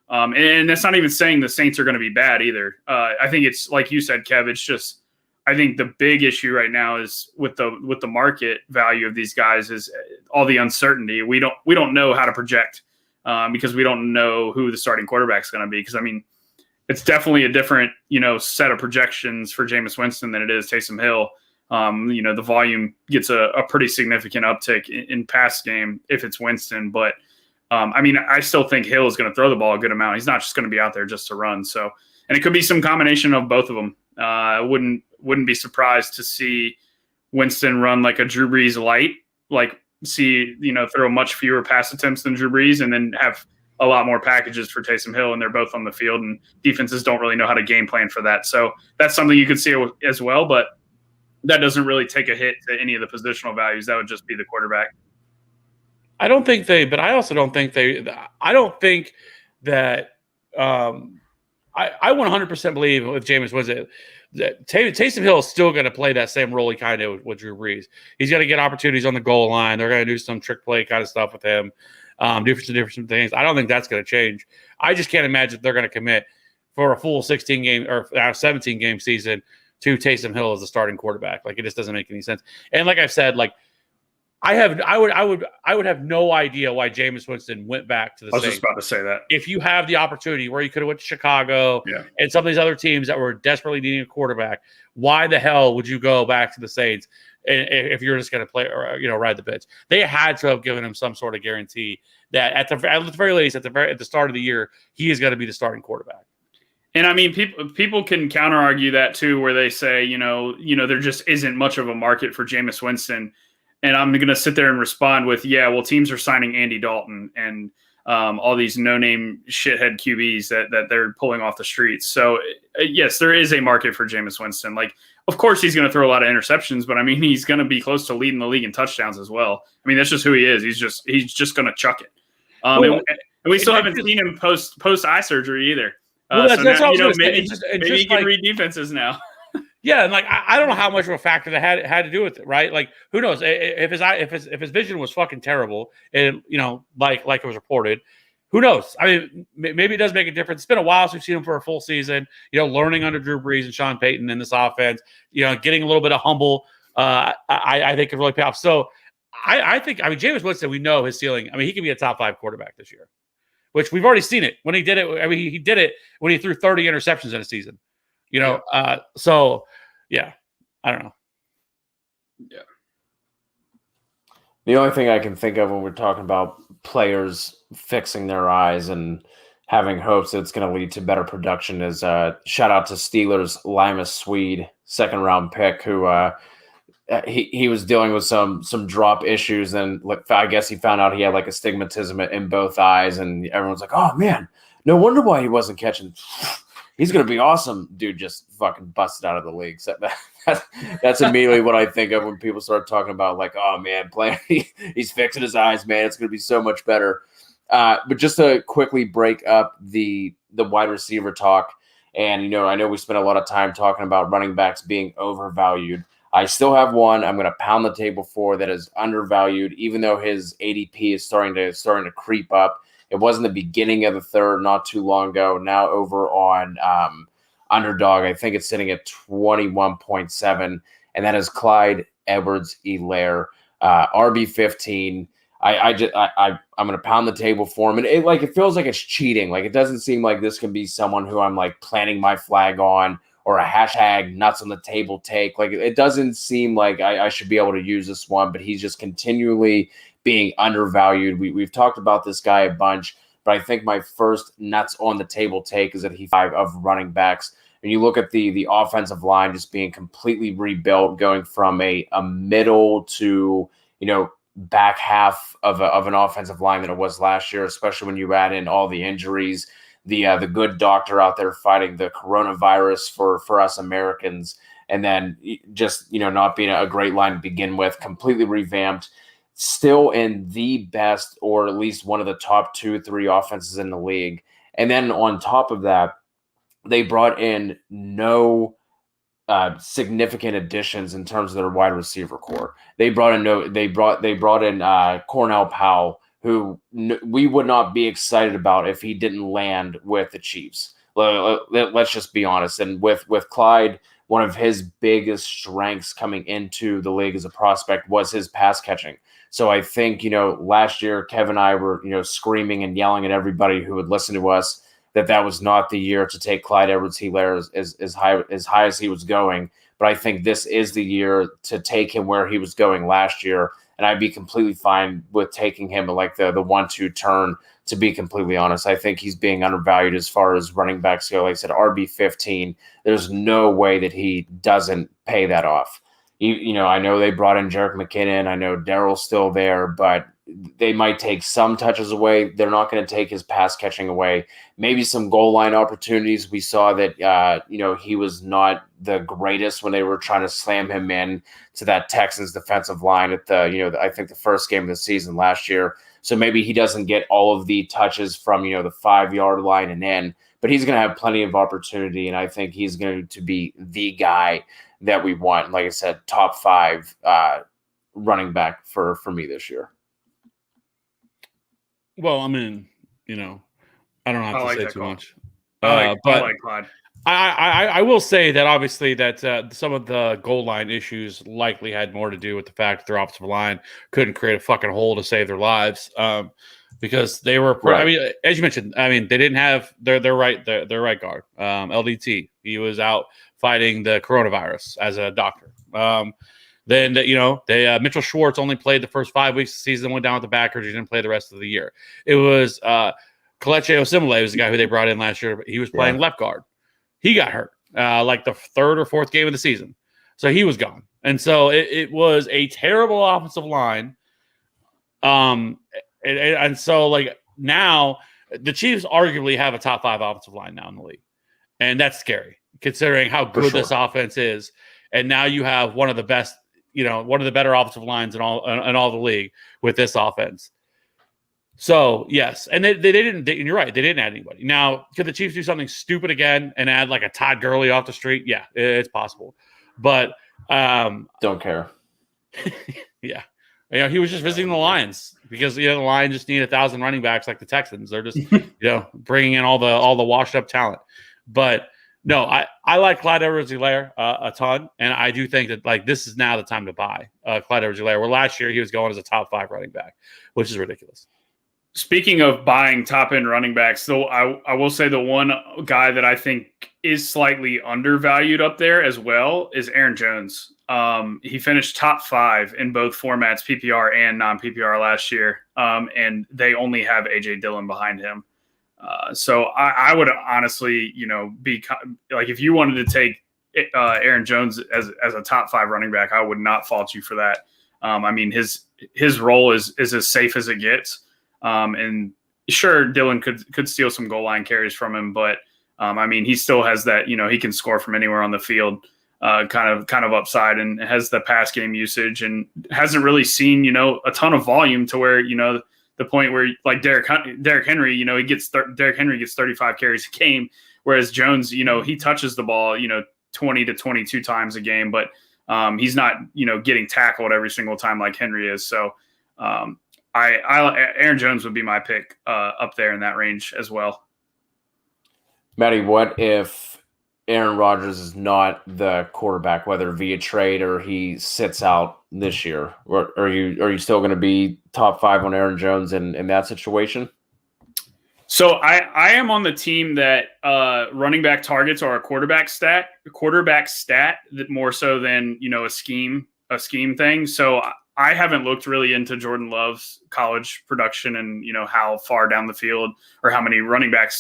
and that's not even saying the Saints are going to be bad either. I think it's like you said, Kev. It's just I think the big issue right now is with the market value of these guys is all the uncertainty. We don't know how to project because we don't know who the starting quarterback is going to be. Because I mean, it's definitely a different, set of projections for Jameis Winston than it is Taysom Hill. The volume gets a pretty significant uptick in pass game if it's Winston. But, I still think Hill is going to throw the ball a good amount. He's not just going to be out there just to run. So, and it could be some combination of both of them. I wouldn't be surprised to see Winston run like a Drew Brees light, throw much fewer pass attempts than Drew Brees, and then have a lot more packages for Taysom Hill, and they're both on the field, and defenses don't really know how to game plan for that. So that's something you could see as well, but that doesn't really take a hit to any of the positional values. That would just be the quarterback. I don't think that I 100% believe with Jameis Winston that Taysom Hill is still going to play that same role he kind of with Drew Brees. He's going to get opportunities on the goal line. They're going to do some trick play kind of stuff with him. Different things. I don't think that's going to change. I just can't imagine they're going to commit for a full 16 game or 17 game season to Taysom Hill as the starting quarterback. Like, it just doesn't make any sense. And like I've said, like I would have no idea why Jameis Winston went back to the Saints. I was just about to say that. If you have the opportunity where you could have went to Chicago and some of these other teams that were desperately needing a quarterback, why the hell would you go back to the Saints if you're just going to play or ride the bench? They had to have given him some sort of guarantee that at the very least at the start of the year he is going to be the starting quarterback. And people can counter argue that too, where they say there just isn't much of a market for Jameis Winston. And I'm going to sit there and respond with, teams are signing Andy Dalton and all these no-name shithead QBs that they're pulling off the streets. So, yes, there is a market for Jameis Winston. Like, of course, he's going to throw a lot of interceptions, but, he's going to be close to leading the league in touchdowns as well. That's just who he is. He's just going to chuck it. And we still haven't seen him post eye surgery either. That's now, what I was maybe he can read defenses now. Yeah, and I don't know how much of a factor that had to do with it, right? Like, who knows if his vision was fucking terrible, and like it was reported, who knows? Maybe it does make a difference. It's been a while since we've seen him for a full season. Learning under Drew Brees and Sean Payton in this offense, getting a little bit of humble. I think could really pay off. So I think Jameis Winston, we know his ceiling. He can be a top 5 quarterback this year, which we've already seen it when he did it. He did it when he threw 30 interceptions in a season. So yeah, I don't know. Yeah. The only thing I can think of when we're talking about players fixing their eyes and having hopes that it's going to lead to better production is shout out to Steelers Limas Swede, 2nd round pick, who he was dealing with some drop issues, and I guess he found out he had like astigmatism in both eyes, and everyone's like, oh man, no wonder why he wasn't catching. He's going to be awesome. Dude just fucking busted out of the league. So that's immediately what I think of when people start talking about, like, oh, man, he's fixing his eyes, man. It's going to be so much better. But just to quickly break up the wide receiver talk, and, I know we spent a lot of time talking about running backs being overvalued. I still have one I'm going to pound the table for that is undervalued, even though his ADP is starting to creep up. It wasn't the beginning of the third not too long ago. Now over on Underdog, I think it's sitting at 21.7, and that is Clyde Edwards-Helaire, RB15. I'm going to pound the table for him, and it feels like it's cheating. Like, it doesn't seem like this can be someone who I'm like planting my flag on or a hashtag nuts on the table take. Like, it doesn't seem like I should be able to use this one, but he's just continually being undervalued. We've talked about this guy a bunch, but I think my first nuts on the table take is that he's 5 of running backs. And you look at the offensive line just being completely rebuilt, going from a middle to, back half of an offensive line than it was last year, especially when you add in all the injuries, the good doctor out there fighting the coronavirus for us Americans, and then just, not being a great line to begin with, completely revamped. Still in the best, or at least one of the top 2-3 offenses in the league. And then on top of that, they brought in no significant additions in terms of their wide receiver core. They brought in Cornell Powell, who we would not be excited about if he didn't land with the Chiefs. Let's just be honest. And with Clyde, one of his biggest strengths coming into the league as a prospect was his pass catching. So I think, last year, Kevin and I were, screaming and yelling at everybody who would listen to us that was not the year to take Clyde Edwards-Helaire as high as he was going. But I think this is the year to take him where he was going last year. And I'd be completely fine with taking him at like the 1-2 turn, to be completely honest. I think he's being undervalued as far as running backs go. Like I said, RB15, there's no way that he doesn't pay that off. You know, I know they brought in Jerick McKinnon. I know Daryl's still there, but they might take some touches away. They're not going to take his pass catching away. Maybe some goal line opportunities. We saw that, you know, he was not the greatest when they were trying to slam him in to that Texans defensive line at the, you know, I think the first game of the season last year. So maybe he doesn't get all of the touches from, you know, the 5-yard line and in, but he's going to have plenty of opportunity. And I think he's going to be the guy that we want. Like I said, top 5 running back for me this year. Well, I mean, you know, I don't have to say too much. But I like Clyde. I will say that obviously that some of the goal line issues likely had more to do with the fact that their offensive line couldn't create a fucking hole to save their lives, because they were. Right. I mean, as you mentioned, I mean, they didn't have their right guard, LDT. He was out fighting the coronavirus as a doctor. Then, you know, Mitchell Schwartz only played the first 5 weeks of the season, went down with the back injury, didn't play the rest of the year. It was Kelechi Osemele was the guy who they brought in last year, but he was playing left guard. He got hurt like the 3rd or 4th game of the season. So he was gone. And so it was a terrible offensive line. And so, like, now the Chiefs arguably have a top 5 offensive line now in the league. And that's scary, considering how good this offense is. And now you have one of the best, you know, one of the better offensive lines in all the league with this offense. So, yes. And they didn't, and you're right, they didn't add anybody. Now, could the Chiefs do something stupid again and add like a Todd Gurley off the street? Yeah, it's possible. But don't care. Yeah. You know, he was just visiting the Lions because, you know, the Lions just need 1,000 running backs like the Texans. They're just, you know, bringing in all the washed up talent. But no, I like Clyde Edwards-Helaire a ton, and I do think that, like, this is now the time to buy Clyde Edwards-Helaire, where last year he was going as a top 5 running back, which is ridiculous. Speaking of buying top-end running backs, though, I will say the one guy that I think is slightly undervalued up there as well is Aaron Jones. He finished top 5 in both formats, PPR and non-PPR last year, and they only have A.J. Dillon behind him. So I would honestly, you know, be like, if you wanted to take Aaron Jones as a top 5 running back, I would not fault you for that. I mean, his role is as safe as it gets. And sure, Dillon could steal some goal line carries from him, but I mean, he still has that, you know, he can score from anywhere on the field, kind of upside, and has the pass game usage, and hasn't really seen, you know, a ton of volume to where, you know, the point where, like Derrick Henry, you know, Derrick Henry gets 35 carries a game, whereas Jones, you know, he touches the ball, you know, 20 to 22 times a game, but he's not, you know, getting tackled every single time like Henry is. So Aaron Jones would be my pick up there in that range as well. Matty, what if Aaron Rodgers is not the quarterback, whether via trade or he sits out this year? Or are you still going to be top 5 on Aaron Jones in that situation? So I am on the team that running back targets are a quarterback stat that more so than, you know, a scheme thing. So I haven't looked really into Jordan Love's college production and, you know, how far down the field or how many running back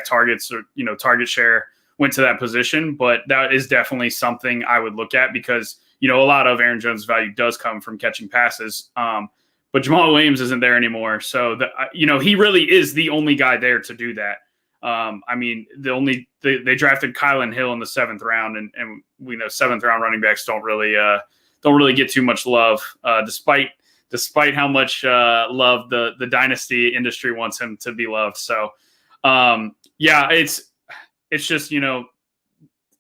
targets or, you know, target share went to that position. But that is definitely something I would look at because, you know, a lot of Aaron Jones' value does come from catching passes. But Jamal Williams isn't there anymore. So, you know, he really is the only guy there to do that. I mean, they drafted Kylan Hill in the 7th round, and we know 7th round running backs don't really get too much love, despite how much love the dynasty industry wants him to be loved. So, yeah, it's just, you know,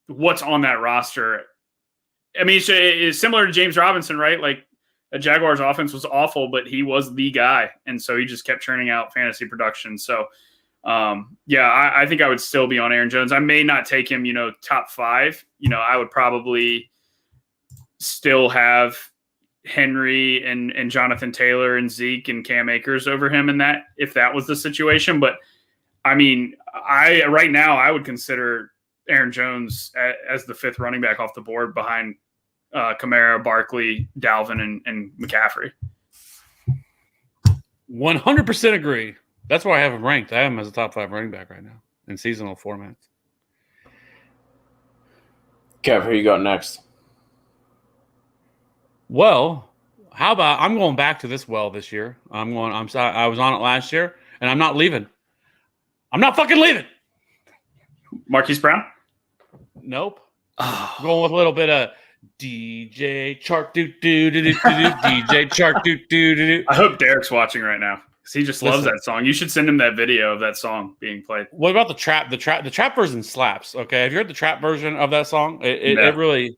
what's on that roster. I mean, it's similar to James Robinson, right? Like, the Jaguars offense was awful, but he was the guy. And so he just kept churning out fantasy production. So, yeah, I think I would still be on Aaron Jones. I may not take him, you know, top 5. You know, I would probably still have Henry and Jonathan Taylor and Zeke and Cam Akers over him in that, if that was the situation. But I mean, right now I would consider Aaron Jones as the 5th running back off the board behind Kamara, Barkley, Dalvin, and McCaffrey. 100% agree. That's why I have him ranked. I have him as a top 5 running back right now in seasonal formats. Kev, who you got next? Well, how about I'm going back to this this year. I was on it last year, and I'm not leaving. I'm not fucking leaving. Marquise Brown? Nope. Going with a little bit of DJ Chark DJ Chark do. I hope Derrick's watching right now because he just loves that song. You should send him that video of that song being played. What about the trap? The trap version slaps. Okay, have you heard the trap version of that song? It really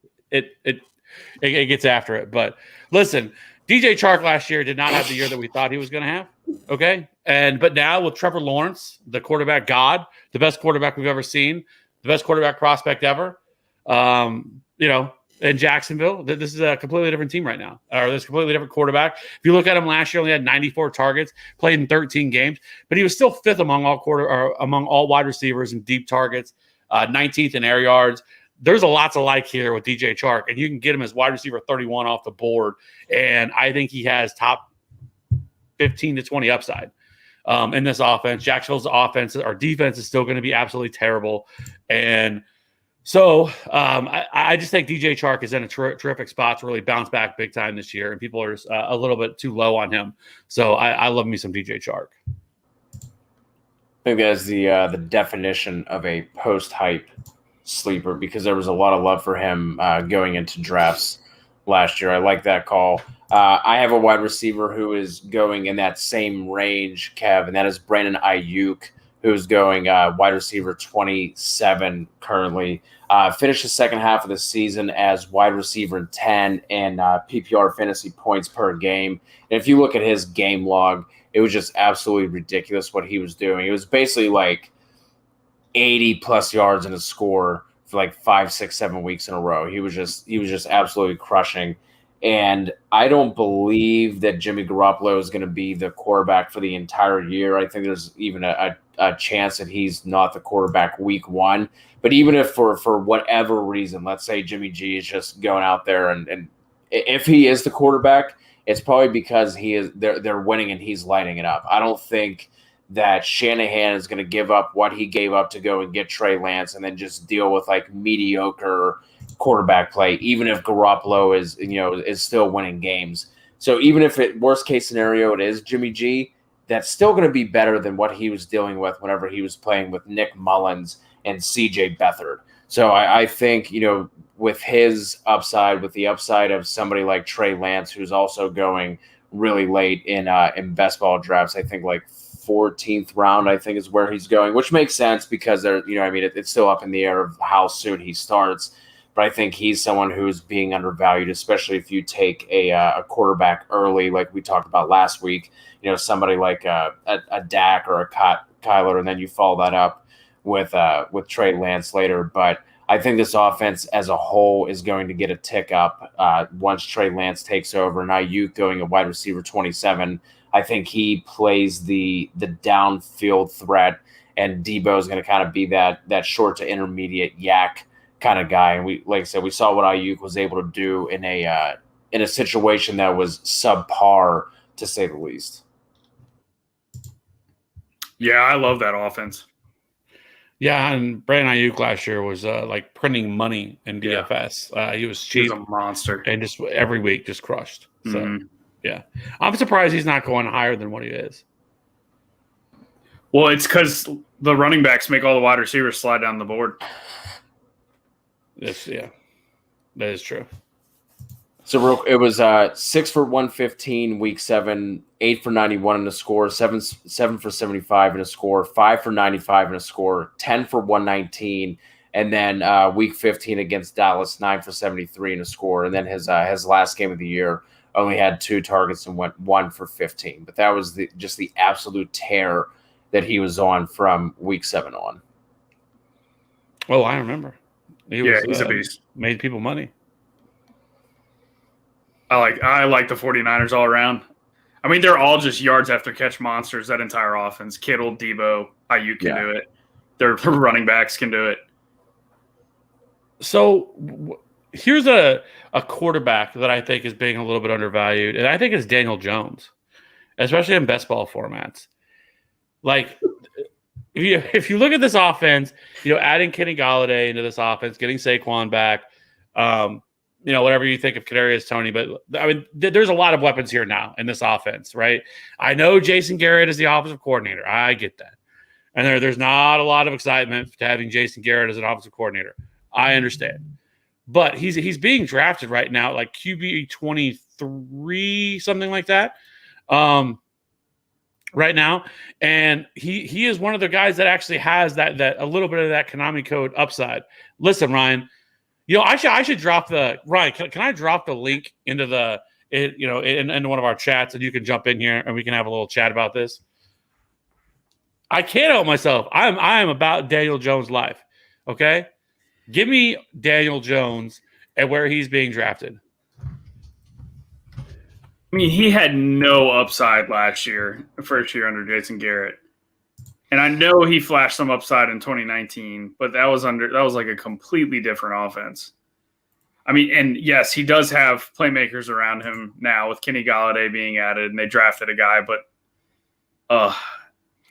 gets after it. But listen, DJ Chark last year did not have the year that we thought he was going to have. Okay, but now with Trevor Lawrence, the quarterback god, the best quarterback we've ever seen, the best quarterback prospect ever. In Jacksonville, this is a completely different team right now, or this completely different quarterback. If you look at him last year, only had 94 targets, played in 13 games, but he was still 5th among all wide receivers in deep targets, 19th in air yards. There's a lot to like here with DJ Chark, and you can get him as wide receiver 31 off the board, and I think he has top 15 to 20 upside in this offense. Jacksonville's offense, our defense is still going to be absolutely terrible, and so I just think DJ Chark is in a terrific spot to really bounce back big time this year, and people are a little bit too low on him. So I love me some DJ Chark. I think that's the definition of a post-hype sleeper because there was a lot of love for him going into drafts last year. I like that call. I have a wide receiver who is going in that same range, Kev, and that is Brandon Aiyuk, who's going wide receiver 27 currently. Finished the second half of the season as wide receiver 10 in PPR fantasy points per game. And if you look at his game log, it was just absolutely ridiculous what he was doing. It was basically like 80-plus yards in a score for like 5, 6, 7 weeks in a row. He was just absolutely crushing. And I don't believe that Jimmy Garoppolo is going to be the quarterback for the entire year. I think there's even a chance that he's not the quarterback week 1. But even if for whatever reason, let's say Jimmy G is just going out there and if he is the quarterback, it's probably because they're winning and he's lighting it up. I don't think that Shanahan is going to give up what he gave up to go and get Trey Lance and then just deal with like mediocre quarterback play, even if Garoppolo is still winning games. So even if worst case scenario it is Jimmy G, that's still going to be better than what he was dealing with whenever he was playing with Nick Mullins and CJ Beathard. So I think, with his upside, with the upside of somebody like Trey Lance, who's also going really late in best ball drafts, I think like 14th round, I think is where he's going, which makes sense because it's still up in the air of how soon he starts. But I think he's someone who's being undervalued, especially if you take a quarterback early, like we talked about last week. Somebody like a Dak or a Kyler, and then you follow that up with Trey Lance later. But I think this offense as a whole is going to get a tick up once Trey Lance takes over. And Aiyuk going a wide receiver 27, I think he plays the downfield threat, and Debo is going to kind of be that short to intermediate yak kind of guy. And like I said, we saw what Aiyuk was able to do in a situation that was subpar, to say the least. Yeah, I love that offense. Yeah, and Brandon Aiyuk last year was like printing money in DFS. Yeah. He was cheap. He's a monster. And just every week just crushed. So, yeah. I'm surprised he's not going higher than what he is. Well, it's because the running backs make all the wide receivers slide down the board. Yeah, that is true. So it was 6 for 115 week 7, 8 for 91 in a score, 7 for 75 in a score, 5 for 95 in a score, 10 for 119, and then week 15 against Dallas, 9 for 73 in a score, and then his last game of the year only had 2 targets and went 1 for 15. But that was just the absolute tear that he was on from week 7 on. Oh, I remember. He's a beast. Made people money. I like the 49ers all around. I mean, they're all just yards after catch monsters, that entire offense. Kittle, Debo, Aiyuk can do it. Their running backs can do it. So here's a quarterback that I think is being a little bit undervalued, and I think it's Daniel Jones, especially in best ball formats. Like, if you look at this offense, adding Kenny Golladay into this offense, getting Saquon back, whatever you think of Kadarius Toney, but I mean, there's a lot of weapons here now in this offense, right? I know Jason Garrett is the offensive coordinator. I get that. And there's not a lot of excitement to having Jason Garrett as an offensive coordinator. I understand. But he's being drafted right now, like QB 23, something like that, right now. And he is one of the guys that actually has that a little bit of that Konami code upside. Listen, Ryan, I should drop can I drop the link into into one of our chats, and you can jump in here and we can have a little chat about this? I can't help myself. I am about Daniel Jones' life. Okay? Give me Daniel Jones and where he's being drafted. I mean, he had no upside last year, first year under Jason Garrett. And I know he flashed some upside in 2019, but that was like a completely different offense. I mean, and yes, he does have playmakers around him now with Kenny Golladay being added, and they drafted a guy, but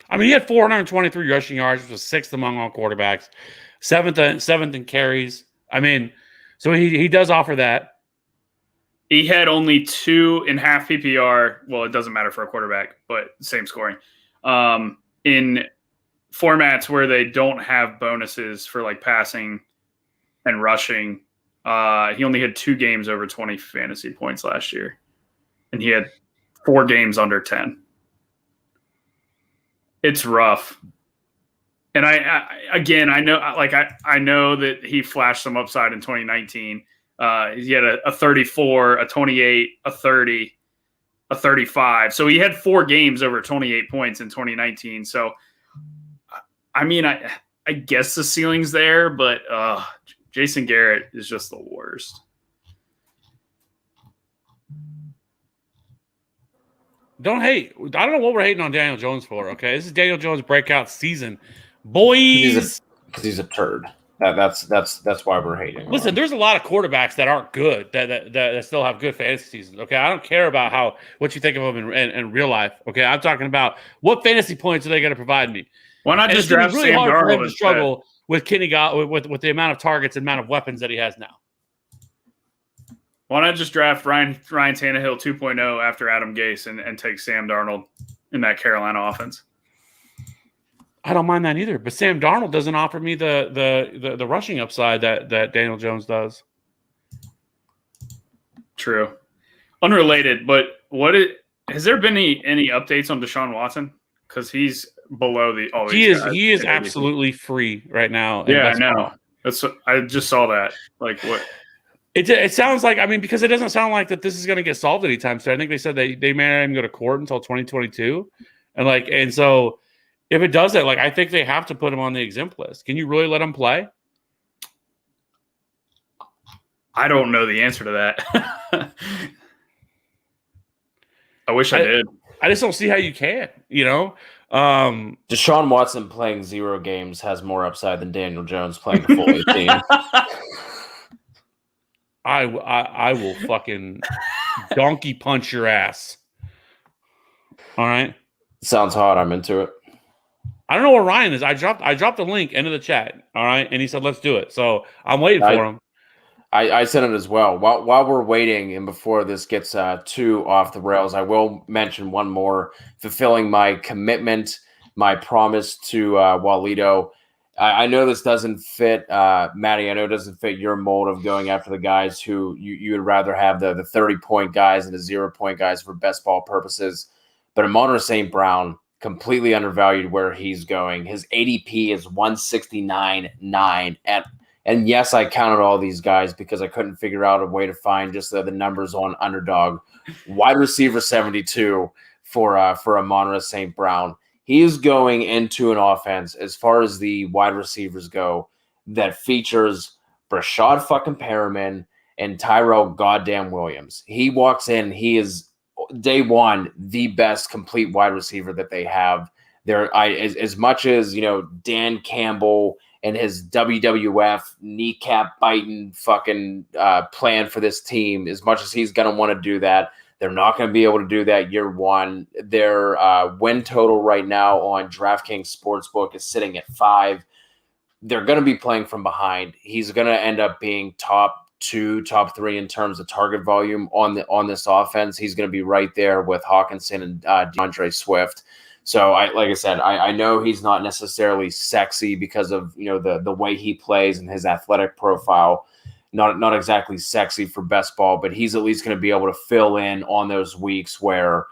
I mean, he had 423 rushing yards, which was sixth among all quarterbacks, seventh in carries. I mean, so he does offer that. He had only 2 in half PPR. Well, it doesn't matter for a quarterback, but same scoring. In formats where they don't have bonuses for like passing and rushing, he only had 2 games over 20 fantasy points last year, and he had 4 games under 10. It's rough. And I know that he flashed some upside in 2019. He had a 34, a 28, a 30, a 35. So he had 4 games over 28 points in 2019. So, I mean, I guess the ceiling's there, but Jason Garrett is just the worst. Don't hate. I don't know what we're hating on Daniel Jones for, okay? This is Daniel Jones' breakout season. Boys. Because he's a turd. That's why we're hating. Listen, there's a lot of quarterbacks that aren't good that still have good fantasy seasons. Okay, I don't care about what you think of them in real life. Okay, I'm talking about what fantasy points are they going to provide me. Why not just draft really Sam hard for him Darnold to struggle with Kenny with the amount of targets and amount of weapons that he has now. Why not just draft Ryan Tannehill 2.0 after Adam Gase and take Sam Darnold in that Carolina offense? I don't mind that either, but Sam Darnold doesn't offer me the rushing upside that Daniel Jones does. True. Unrelated, but has there been any updates on Deshaun Watson? Because he's below all these guys. He is absolutely free right now. Yeah, I know. I just saw that. Like what? It sounds like, I mean, because it doesn't sound like that this is going to get solved anytime soon. I think they said they may not even go to court until 2022, and so. If it does that, I think they have to put him on the exempt list. Can you really let him play? I don't know the answer to that. I wish I did. I just don't see how you can, Deshaun Watson playing 0 games has more upside than Daniel Jones playing the full 18. I will fucking donkey punch your ass. All right? Sounds hot. I'm into it. I don't know where Ryan is. I dropped the link into the chat. All right, and he said let's do it. So I'm waiting for him. I sent it as well. While we're waiting and before this gets too off the rails, I will mention one more. Fulfilling my commitment, my promise to Walito. I know this doesn't fit, Matty. I know it doesn't fit your mold of going after the guys who you would rather have the 30-point guys and the 0-point guys for best ball purposes. But Amon-Ra St. Brown, completely undervalued where he's going. His ADP is 169.9. And yes, I counted all these guys because I couldn't figure out a way to find just the numbers on Underdog. Wide receiver 72 for Amon-Ra St. Brown. He is going into an offense, as far as the wide receivers go, that features Brashad fucking Perriman and Tyrell goddamn Williams. He walks in, he is day one, the best complete wide receiver that they have. As much as, Dan Campbell and his WWF kneecap biting fucking plan for this team, as much as he's going to want to do that, they're not going to be able to do that year one. Their win total right now on DraftKings Sportsbook is sitting at 5. They're going to be playing from behind. He's going to end up being top 2, top 3 in terms of target volume on this offense. He's going to be right there with Hawkinson and DeAndre Swift. So, like I said, I know he's not necessarily sexy because of the way he plays and his athletic profile. Not exactly sexy for best ball, but he's at least going to be able to fill in on those weeks where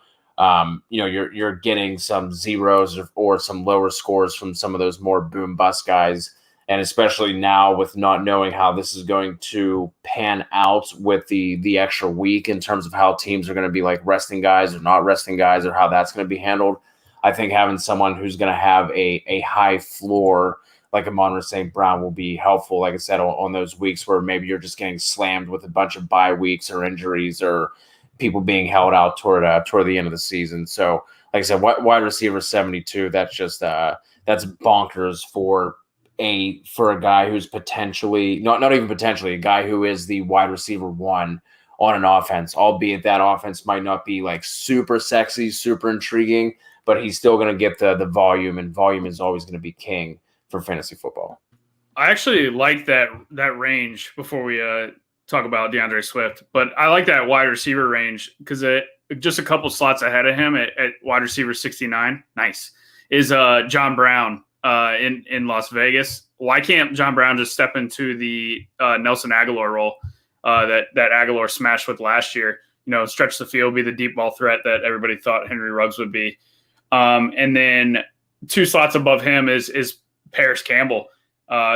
you're getting some zeros or some lower scores from some of those more boom bust guys. And especially now with not knowing how this is going to pan out with the extra week in terms of how teams are going to be like resting guys or not resting guys or how that's going to be handled. I think having someone who's going to have a high floor like Amon-Ra St. Brown will be helpful, like I said, on those weeks where maybe you're just getting slammed with a bunch of bye weeks or injuries or people being held out toward the end of the season. So, like I said, wide receiver 72, that's just that's bonkers for a guy who's potentially not even potentially a guy who is the wide receiver 1 on an offense, albeit that offense might not be like super sexy, super intriguing, but he's still going to get the volume, and volume is always going to be king for fantasy football. I actually like that range before we talk about DeAndre Swift, but I like that wide receiver range because just a couple slots ahead of him at wide receiver 69, nice, is John Brown in Las Vegas. Why can't John Brown just step into the Nelson Aguilar role that Aguilar smashed with last year? Stretch the field, be the deep ball threat that everybody thought Henry Ruggs would be. And then 2 slots above him is Paris Campbell,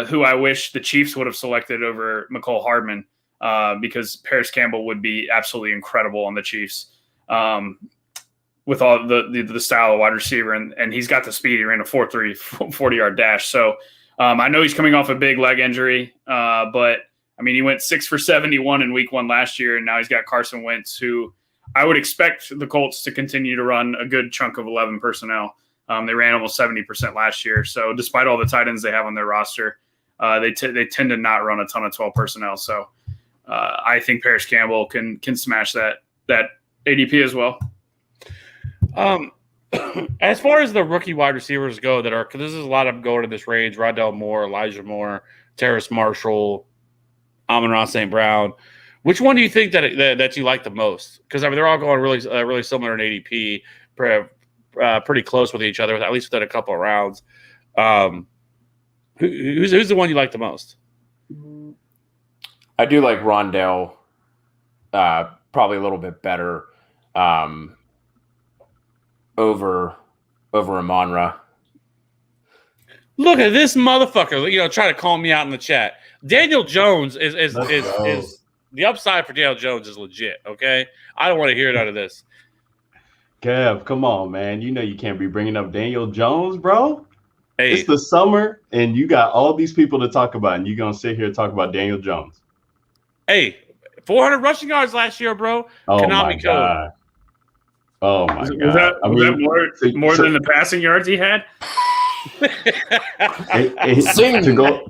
who I wish the Chiefs would have selected over McCole Hardman because Paris Campbell would be absolutely incredible on the Chiefs with all the style of wide receiver. And he's got the speed. He ran a 4.3 40-yard dash. So I know he's coming off a big leg injury, but I mean, he went 6 for 71 in week 1 last year, and now he's got Carson Wentz, who I would expect the Colts to continue to run a good chunk of 11 personnel. They ran almost 70% last year. So despite all the tight ends they have on their roster, they tend to not run a ton of 12 personnel. So I think Paris Campbell can smash that ADP as well. As far as the rookie wide receivers go, because this is a lot of them going in this range: Rondell Moore, Elijah Moore, Terrace Marshall, Amon-Ra St. Brown. Which one do you think that you like the most? Because I mean, they're all going really similar in ADP, pretty close with each other, at least within a couple of rounds. Who's the one you like the most? I do like Rondell, probably a little bit better over Amon-Ra. Look at this motherfucker! Trying to call me out in the chat. Daniel Jones is the upside for Daniel Jones is legit. Okay, I don't want to hear none of this. Kev, come on, man. You can't be bringing up Daniel Jones, bro. Hey, it's the summer, and you got all these people to talk about, and you're going to sit here and talk about Daniel Jones. Hey, 400 rushing yards last year, bro. Oh, Konami my God. Oh, my God. Was that more than the passing yards he had?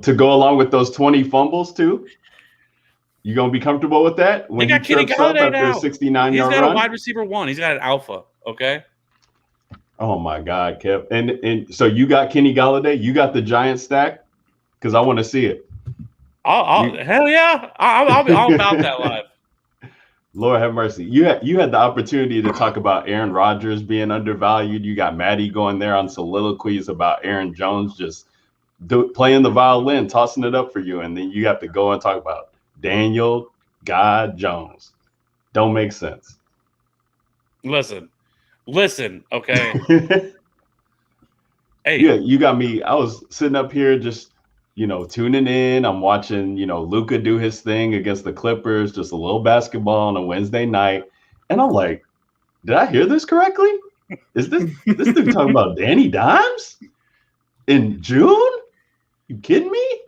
To go along with those 20 fumbles, too? You going to be comfortable with that? When he trips up after a 69-yard run? He's got a wide receiver 1. He's got an alpha, okay? Oh, my God, Kev. And so you got Kenny Golladay? You got the Giant stack? Because I want to see it. Hell yeah. I'll about that live. Lord have mercy. You had the opportunity to talk about Aaron Rodgers being undervalued. You got Matty going there on soliloquies about Aaron Jones just playing the violin, tossing it up for you. And then you have to go and talk about Daniel God Jones. Don't make sense. Listen, okay. Hey. Yeah, you got me. I was sitting up here just, tuning in. I'm watching, Luka do his thing against the Clippers, just a little basketball on a Wednesday night. And I'm like, did I hear this correctly? Is this dude talking about Danny Dimes in June? You kidding me?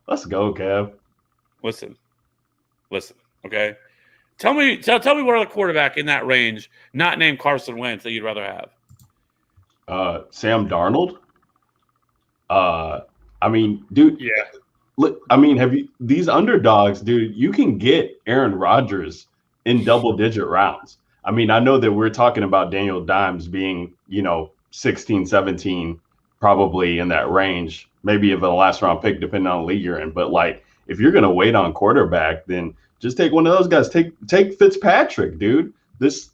Let's go, Kev. Listen, okay? Tell me what other quarterback in that range, not named Carson Wentz, that you'd rather have. Sam Darnold. I mean, dude. Yeah. Look, I mean, have you these underdogs, dude? You can get Aaron Rodgers in double-digit rounds. I mean, I know that we're talking about Daniel Dimes being, 16, 17, probably in that range, maybe even a last-round pick, depending on the league you're in. But like, if you're gonna wait on quarterback, then just take one of those guys. Take Fitzpatrick, dude. This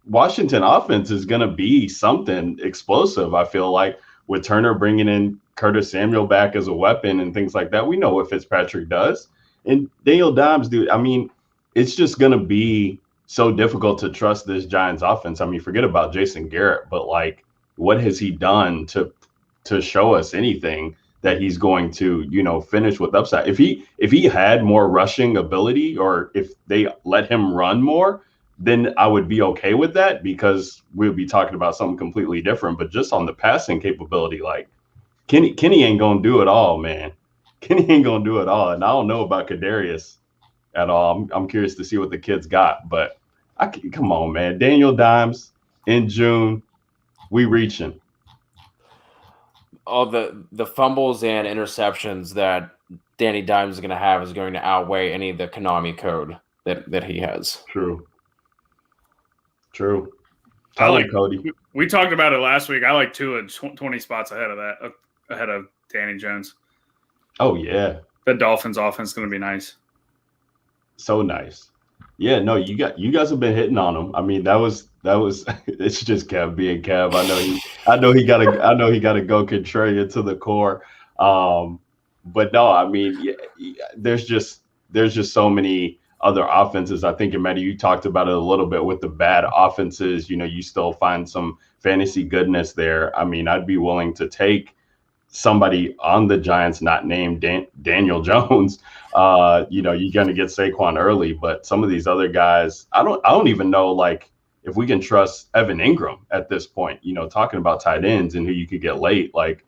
Washington offense is gonna be something explosive. I feel like with Turner bringing in Curtis Samuel back as a weapon and things like that. We know what Fitzpatrick does. And Daniel Dimes, dude, I mean, it's just going to be so difficult to trust this Giants offense. I mean, forget about Jason Garrett, but like, what has he done to show us anything that he's going to, finish with upside? If he had more rushing ability, or if they let him run more, then I would be okay with that, because we'll be talking about something completely different. But just on the passing capability, like, Kenny ain't gonna do it all, man. Kenny ain't gonna do it all, and I don't know about Kadarius at all. I'm curious to see what the kids got, but come on, man. Daniel Dimes in June, we reaching. All the fumbles and interceptions that Danny Dimes is going to have is going to outweigh any of the Konami code that he has. True. I like Cody. We talked about it last week. I like Tua 20 spots ahead of that. Ahead of Danny Jones. Oh yeah, the Dolphins offense is going to be nice. So nice. Yeah, no, you guys have been hitting on him. I mean, that was it's just Kev being Kev. I know he got to go contrarian to the core. But no, I mean, there's just so many other offenses. I think, and Matty, you talked about it a little bit with the bad offenses. You still find some fantasy goodness there. I mean, I'd be willing to take somebody on the Giants not named Daniel Jones. You're going to get Saquon early, but some of these other guys, I don't even know, like, if we can trust Evan Ingram at this point, talking about tight ends and who you could get late, like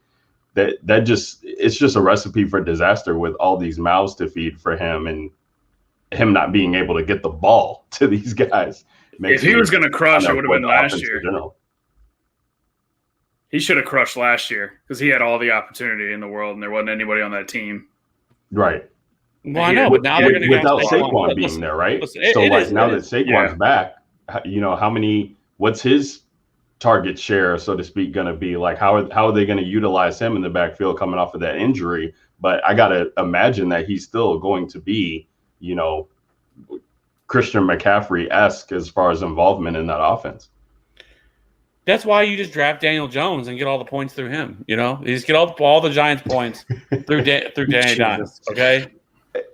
it's just a recipe for disaster with all these mouths to feed for him, and him not being able to get the ball to these guys. If he was going to crush, it would have been last year. He should have crushed last year because he had all the opportunity in the world, and there wasn't anybody on that team. Right. Well, I know, but now they're going to without Saquon being there, right? So now that Saquon's back, what's his target share, so to speak, going to be? Like, how are they going to utilize him in the backfield coming off of that injury? But I got to imagine that he's still going to be, Christian McCaffrey-esque as far as involvement in that offense. That's why you just draft Daniel Jones and get all the points through him. You just get all the Giants points through Danny Dimes. Okay.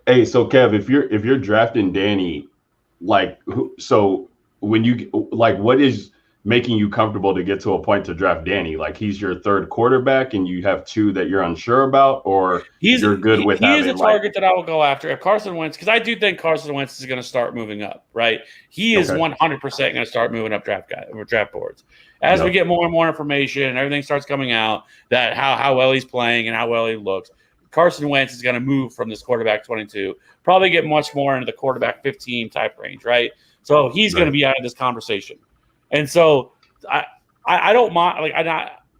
Hey, so Kev, if you're drafting Danny, like, so when you like, what is making you comfortable to get to a point to draft Danny? Like, he's your third quarterback, and you have two that you're unsure about, or you're good with having? He is a target that I will go after if Carson Wentz, because I do think Carson Wentz is going to start moving up. Right, he is 100% going to start moving up draft boards as we get more and more information and everything starts coming out that how well he's playing and how well he looks. Carson Wentz is going to move from this quarterback 22, probably get much more into the quarterback 15 type range, right? So he's going to be out of this conversation. And so I don't mind, like,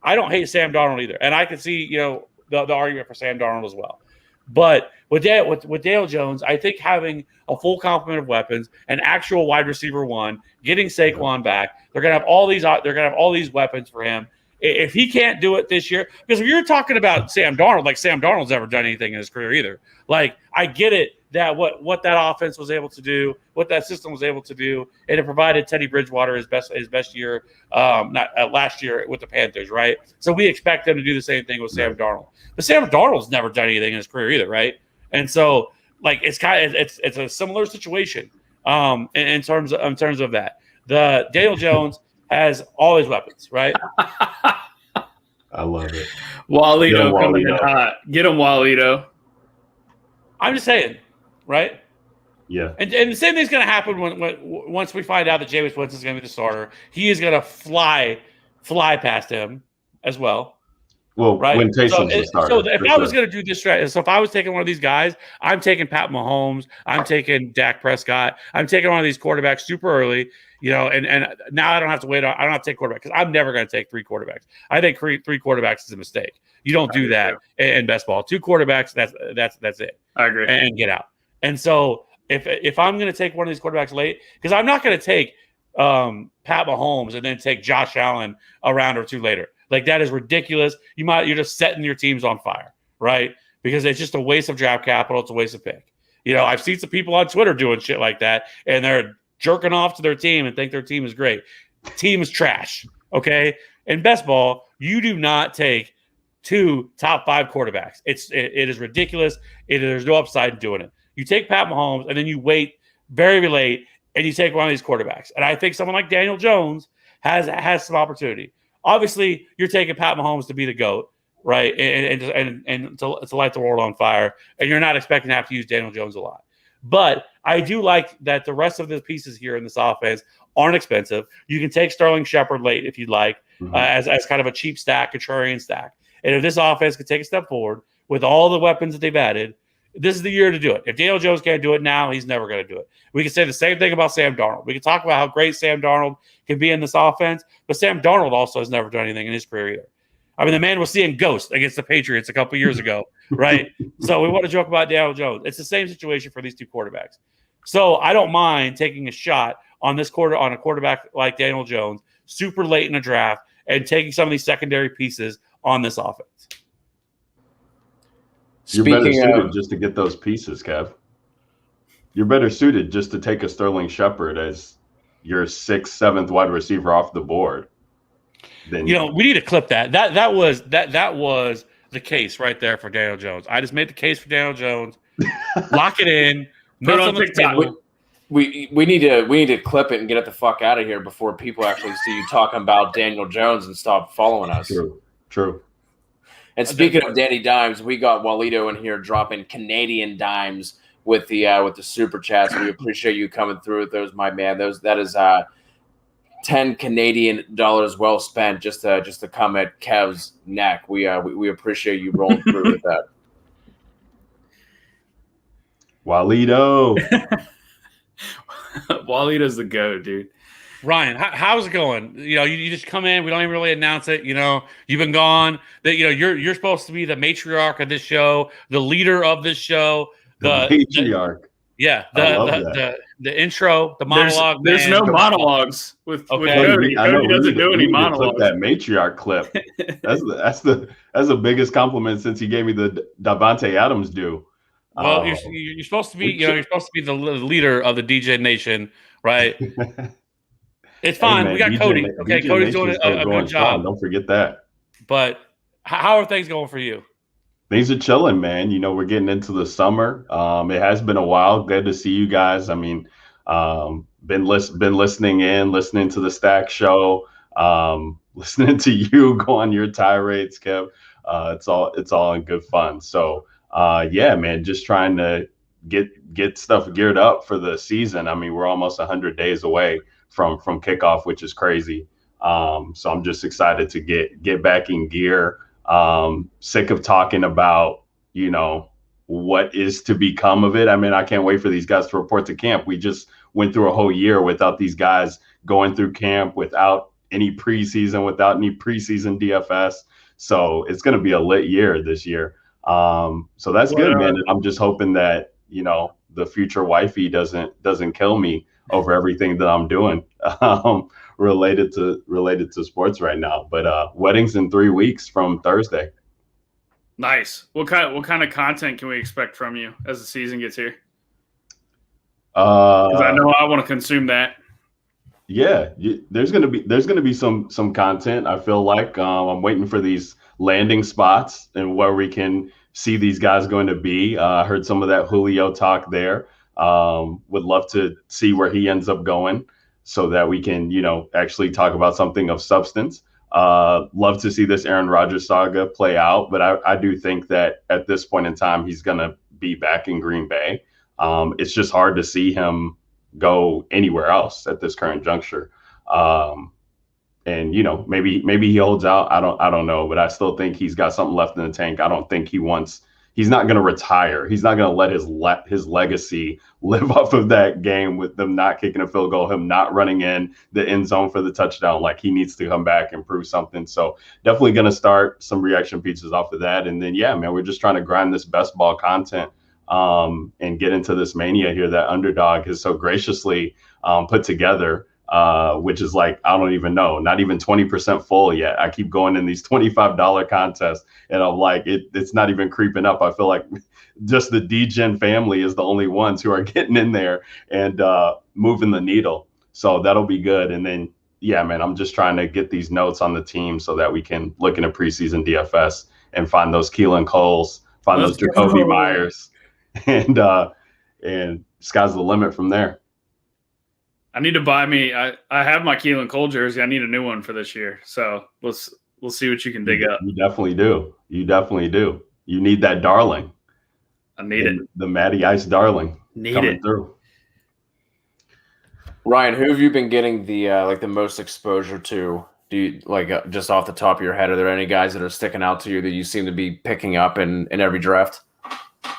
I don't hate Sam Darnold either, and I can see the argument for Sam Darnold as well. But with Daniel Jones, I think having a full complement of weapons, an actual wide receiver one, getting Saquon back, they're gonna have all these weapons for him. If he can't do it this year, because if you're talking about Sam Darnold, like, Sam Darnold's never done anything in his career either. Like, I get it that what that offense was able to do, what that system was able to do, and it provided Teddy Bridgewater his best year, last year with the Panthers, right? So we expect them to do the same thing with Sam Darnold. But Sam Darnold's never done anything in his career either, right? And so, like, it's a similar situation in terms of that. The Daniel Jones has all his weapons, right? I love it. Walito coming in hot. Get him, Walito. I'm just saying, right? Yeah. And the same thing's going to happen once we find out that Jameis Winston is going to be the starter. He is going to fly past him as well. Well, right? when Taysom's the starter. So if I was going to do this strategy, so if I was taking one of these guys, I'm taking Pat Mahomes, I'm taking Dak Prescott, I'm taking one of these quarterbacks super early, and now I don't have to wait. I don't have to take quarterback because I'm never going to take 3 quarterbacks. I think 3 quarterbacks is a mistake. You don't do that in best ball. 2 quarterbacks, that's it. I agree. And get out. And so if I'm going to take one of these quarterbacks late, because I'm not going to take Pat Mahomes and then take Josh Allen a round or 2 later. Like, that is ridiculous. You're just setting your teams on fire, right? Because it's just a waste of draft capital. It's a waste of pick. I've seen some people on Twitter doing shit like that, and they're jerking off to their team and think their team is great. Team is trash, okay? In best ball, you do not take 2 top 5 quarterbacks. It is ridiculous. There's no upside in doing it. You take Pat Mahomes, and then you wait very late, and you take one of these quarterbacks. And I think someone like Daniel Jones has some opportunity. Obviously, you're taking Pat Mahomes to be the GOAT, right? And to light the world on fire. And you're not expecting to have to use Daniel Jones a lot. But I do like that the rest of the pieces here in this offense aren't expensive. You can take Sterling Shepard late if you'd like, as kind of a cheap stack, contrarian stack. And if this offense could take a step forward with all the weapons that they've added, this is the year to do it. If Daniel Jones can't do it now, he's never going to do it. We can say the same thing about Sam Darnold. We can talk about how great Sam Darnold can be in this offense, but Sam Darnold also has never done anything in his career either. I mean, the man was seeing ghosts against the Patriots a couple years ago, right? So we want to joke about Daniel Jones. It's the same situation for these 2 quarterbacks. So I don't mind taking a shot on a quarterback like Daniel Jones super late in the draft and taking some of these secondary pieces on this offense. You're better suited just to get those pieces, Kev. You're better suited just to take a Sterling Shepard as your 6th, 7th wide receiver off the board. Then we need to clip that. That was the case right there for Daniel Jones. I just made the case for Daniel Jones. Lock it in. Put it on TikTok. We need to clip it and get it the fuck out of here before people actually see you talking about Daniel Jones and stop following us. True. And speaking of Danny Dimes, we got Walito in here dropping Canadian dimes with the super chats. We appreciate you coming through with those, my man. That is 10 Canadian dollars well spent just to come at Kev's neck. We appreciate you rolling through with that. Walito. Walito's the GOAT, dude. Ryan, how's it going? You just come in. We don't even really announce it. You've been gone. That you're supposed to be the matriarch of this show, the leader of this show, the matriarch. The intro, the monologue. There's no monologues with Cody. Cody doesn't do any monologues. That matriarch clip. That's the biggest compliment since he gave me the Davante Adams due. Well, you're supposed to be. You're supposed to be the leader of the DJ Nation, right? It's fine. We got Cody. Okay, DJ Cody's doing a good job. Don't forget that. But how are things going for you? Things are chilling, man. We're getting into the summer. It has been a while. Glad to see you guys. I mean, been listening to the Stack Show, listening to you go on your tirades, Kev. It's all in good fun. So, yeah, man, just trying to get stuff geared up for the season. I mean, we're almost 100 days away from kickoff, which is crazy. So I'm just excited to get back in gear. Sick of talking about, what is to become of it. I mean, I can't wait for these guys to report to camp. We just went through a whole year without these guys going through camp, without any preseason, DFS. So it's going to be a lit year this year. So that's good, man. And I'm just hoping that, the future wifey doesn't kill me over everything that I'm doing related to sports right now. But weddings in 3 weeks from Thursday. Nice. What kind of content can we expect from you as the season gets here? 'Cause I know I want to consume that. Yeah, there's gonna be some content. I feel like I'm waiting for these landing spots and where we can see these guys going to be. I heard some of that Julio talk there. Would love to see where he ends up going so that we can, actually talk about something of substance. Love to see this Aaron Rodgers saga play out, but I do think that at this point in time, he's going to be back in Green Bay. It's just hard to see him go anywhere else at this current juncture. And maybe he holds out. I don't know, but I still think he's got something left in the tank. I don't think he's not going to retire. He's not going to let his legacy live off of that game with them not kicking a field goal, him not running in the end zone for the touchdown. Like, he needs to come back and prove something. So definitely going to start some reaction pieces off of that. And then, yeah, man, we're just trying to grind this best ball content and get into this mania here that Underdog has so graciously put together. Which is like, I don't even know, not even 20% full yet. I keep going in these $25 contests, and I'm like, it's not even creeping up. I feel like just the DGen family is the only ones who are getting in there and moving the needle. So that'll be good. And then, yeah, man, I'm just trying to get these notes on the team so that we can look into preseason DFS and find those Keelan Coles, find those Jacoby Myers, and sky's the limit from there. I need to buy me. I have my Keelan Cole jersey. I need a new one for this year. So we'll see what you can dig up. You definitely do. You need that darling. I need it. The Matty Ice darling coming through. Ryan, who have you been getting the most exposure to? Do you just off the top of your head? Are there any guys that are sticking out to you that you seem to be picking up in every draft?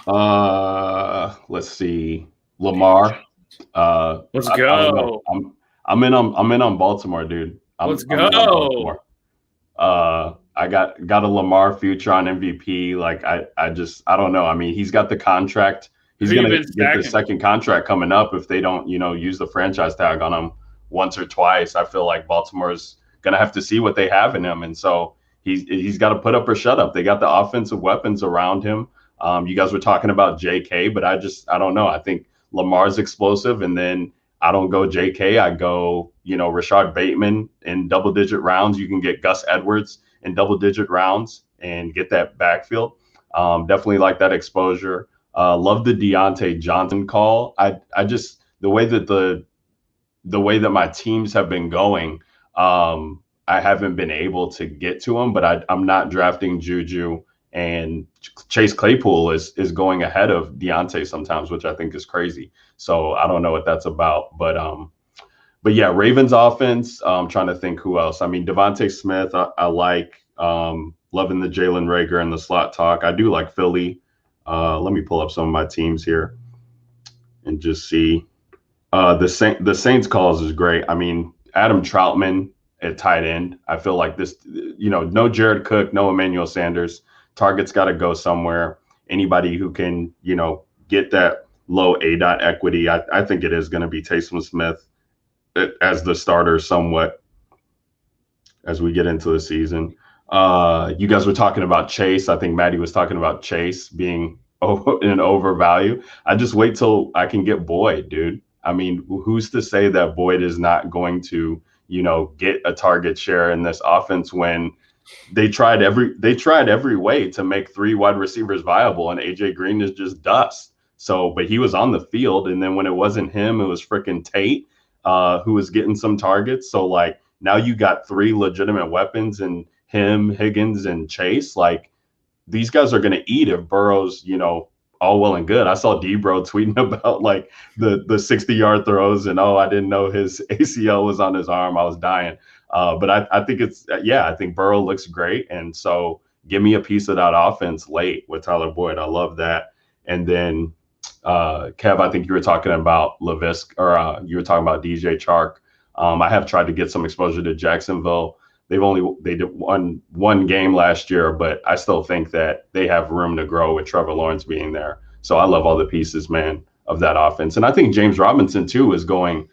Let's see, Lamar. Let's go. I'm in on Baltimore, dude. Let's go. I got a Lamar future on MVP. Like, I don't know. I mean, he's got the contract. He's going to get the second contract coming up if they don't, use the franchise tag on him once or twice. I feel like Baltimore's going to have to see what they have in him. And so he's got to put up or shut up. They got the offensive weapons around him. You guys were talking about JK, but I don't know. I think Lamar's explosive, and then I don't go JK. I go, Rashard Bateman in double-digit rounds. You can get Gus Edwards in double-digit rounds and get that backfield. Definitely like that exposure. Love the Deontay Johnson call. I just the way that my teams have been going, I haven't been able to get to him. But I'm not drafting Juju. And Chase Claypool is going ahead of Deontay sometimes, which I think is crazy. So I don't know what that's about. But yeah, Ravens offense, I'm trying to think who else. I mean, Devontae Smith, I like. Loving the Jalen Reagor and the slot talk. I do like Philly. Let me pull up some of my teams here and just see. The Saints calls is great. I mean, Adam Troutman at tight end. I feel like this, no Jared Cook, no Emmanuel Sanders. Target's got to go somewhere. Anybody who can, get that low ADOT equity, I think it is going to be Taysom Smith as the starter somewhat as we get into the season. You guys were talking about Chase. I think Matty was talking about Chase being an overvalue. I just wait till I can get Boyd, dude. I mean, who's to say that Boyd is not going to, get a target share in this offense when they tried every way to make three wide receivers viable, and AJ Green is just dust. So, but he was on the field, and then when it wasn't him, it was freaking Tate who was getting some targets. So, like, now you got three legitimate weapons, and him, Higgins, and Chase. Like, these guys are going to eat if Burrow's, all well and good. I saw D-Bro tweeting about like the 60-yard throws, and I didn't know his ACL was on his arm. I was dying. But I think I think Burrow looks great. And so give me a piece of that offense late with Tyler Boyd. I love that. And then Kev, I think you were talking about Levisk, or you were talking about DJ Chark. I have tried to get some exposure to Jacksonville. They did one game last year, but I still think that they have room to grow with Trevor Lawrence being there. So I love all the pieces, man, of that offense. And I think James Robinson too is going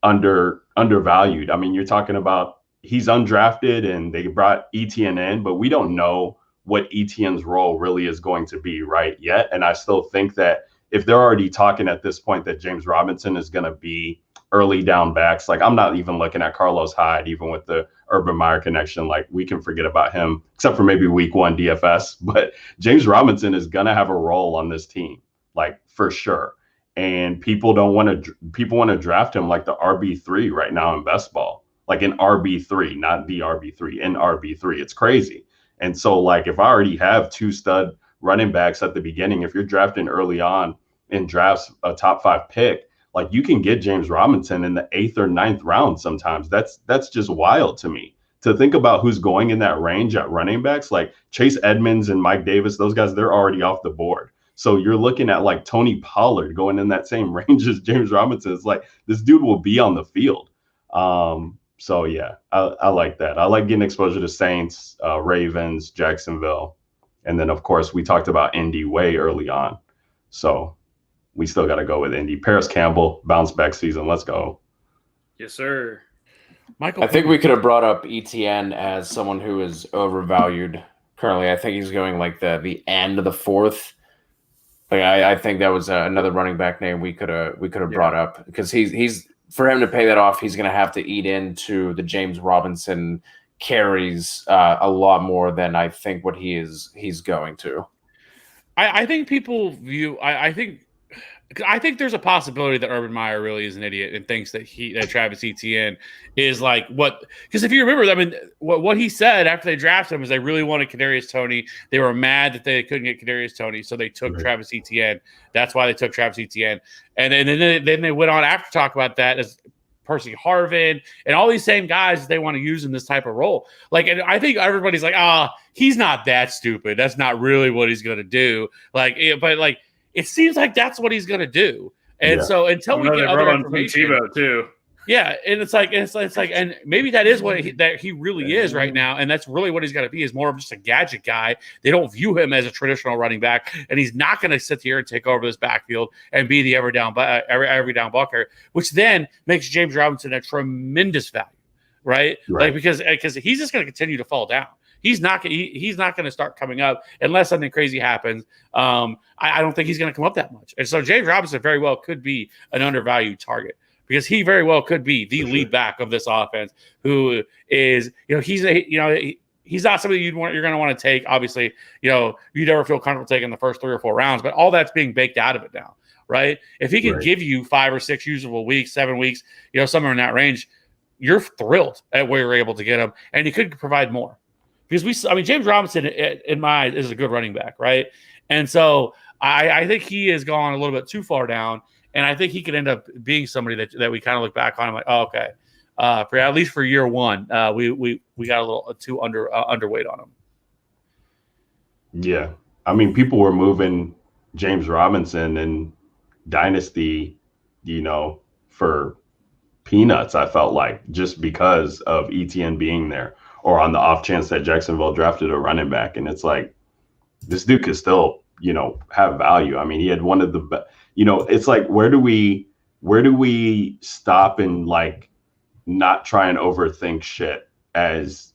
undervalued. I mean, you're talking about he's undrafted and they brought ETN in, but we don't know what ETN's role really is going to be right yet. And I still think that if they're already talking at this point that James Robinson is going to be early down backs, like I'm not even looking at Carlos Hyde, even with the Urban Meyer connection, like we can forget about him, except for maybe week one DFS. But James Robinson is going to have a role on this team, like for sure. And people want to draft him like the RB3 right now in best ball, like in RB3, not the RB3, in RB3. It's crazy. And so like if I already have two stud running backs at the beginning, if you're drafting early on in drafts, a top 5 pick, like you can get James Robinson in the 8th or 9th round sometimes. That's just wild to me. To think about who's going in that range at running backs, like Chase Edmonds and Mike Davis, those guys, they're already off the board. So you're looking at like Tony Pollard going in that same range as James Robinson. It's like this dude will be on the field. So yeah, I like that. I like getting exposure to Saints, Ravens, Jacksonville. And then of course we talked about Indy way early on. So we still got to go with Indy. Paris Campbell, bounce back season. Let's go. Yes, sir. Michael, I think we could have brought up ETN as someone who is overvalued currently. I think he's going like the end of the 4th. Like I think that was another running back name we could have brought up, because he's for him to pay that off, he's going to have to eat into the James Robinson carries a lot more than I think what he's going to. I think people view. I think there's a possibility that Urban Meyer really is an idiot and thinks that Travis Etienne is like what, because if you remember, I mean, what he said after they drafted him is they really wanted Kadarius Toney. They were mad that they couldn't get Kadarius Toney, so they took Travis Etienne. That's why they took Travis Etienne. And then they went on after talk about that as Percy Harvin and all these same guys they want to use in this type of role. Like, and I think everybody's like, he's not that stupid. That's not really what he's going to do. But it seems like that's what he's going to do. And so until we get other information, Tebow too. Yeah, and it's like, and maybe that is what he really is right now, and that's really what he's going to be, is more of just a gadget guy. They don't view him as a traditional running back, and he's not going to sit here and take over this backfield and be the every down bucker, which then makes James Robinson a tremendous value, right? Like because he's just going to continue to fall down. He's not going to start coming up unless something crazy happens. I don't think he's going to come up that much, and so James Robinson very well could be an undervalued target, because he very well could be the lead back of this offense, who is, he's not somebody you're going to want to take. Obviously, you never feel comfortable taking the first 3 or 4 rounds, but all that's being baked out of it now, right? If he can give you 5 or 6 usable weeks, 7 weeks, somewhere in that range, you're thrilled at where you're able to get him, and he could provide more. Because James Robinson, in my eyes, is a good running back, right? And so I think he has gone a little bit too far down. And I think he could end up being somebody that we kind of look back on and like, oh, okay, for at least for year one, we got a little too underweight on him. Yeah, I mean, people were moving James Robinson in Dynasty, for peanuts. I felt like, just because of ETN being there, or on the off chance that Jacksonville drafted a running back, and it's like, this dude could still, have value. I mean, he had one of the best. It's like, where do we stop and like not try and overthink shit as,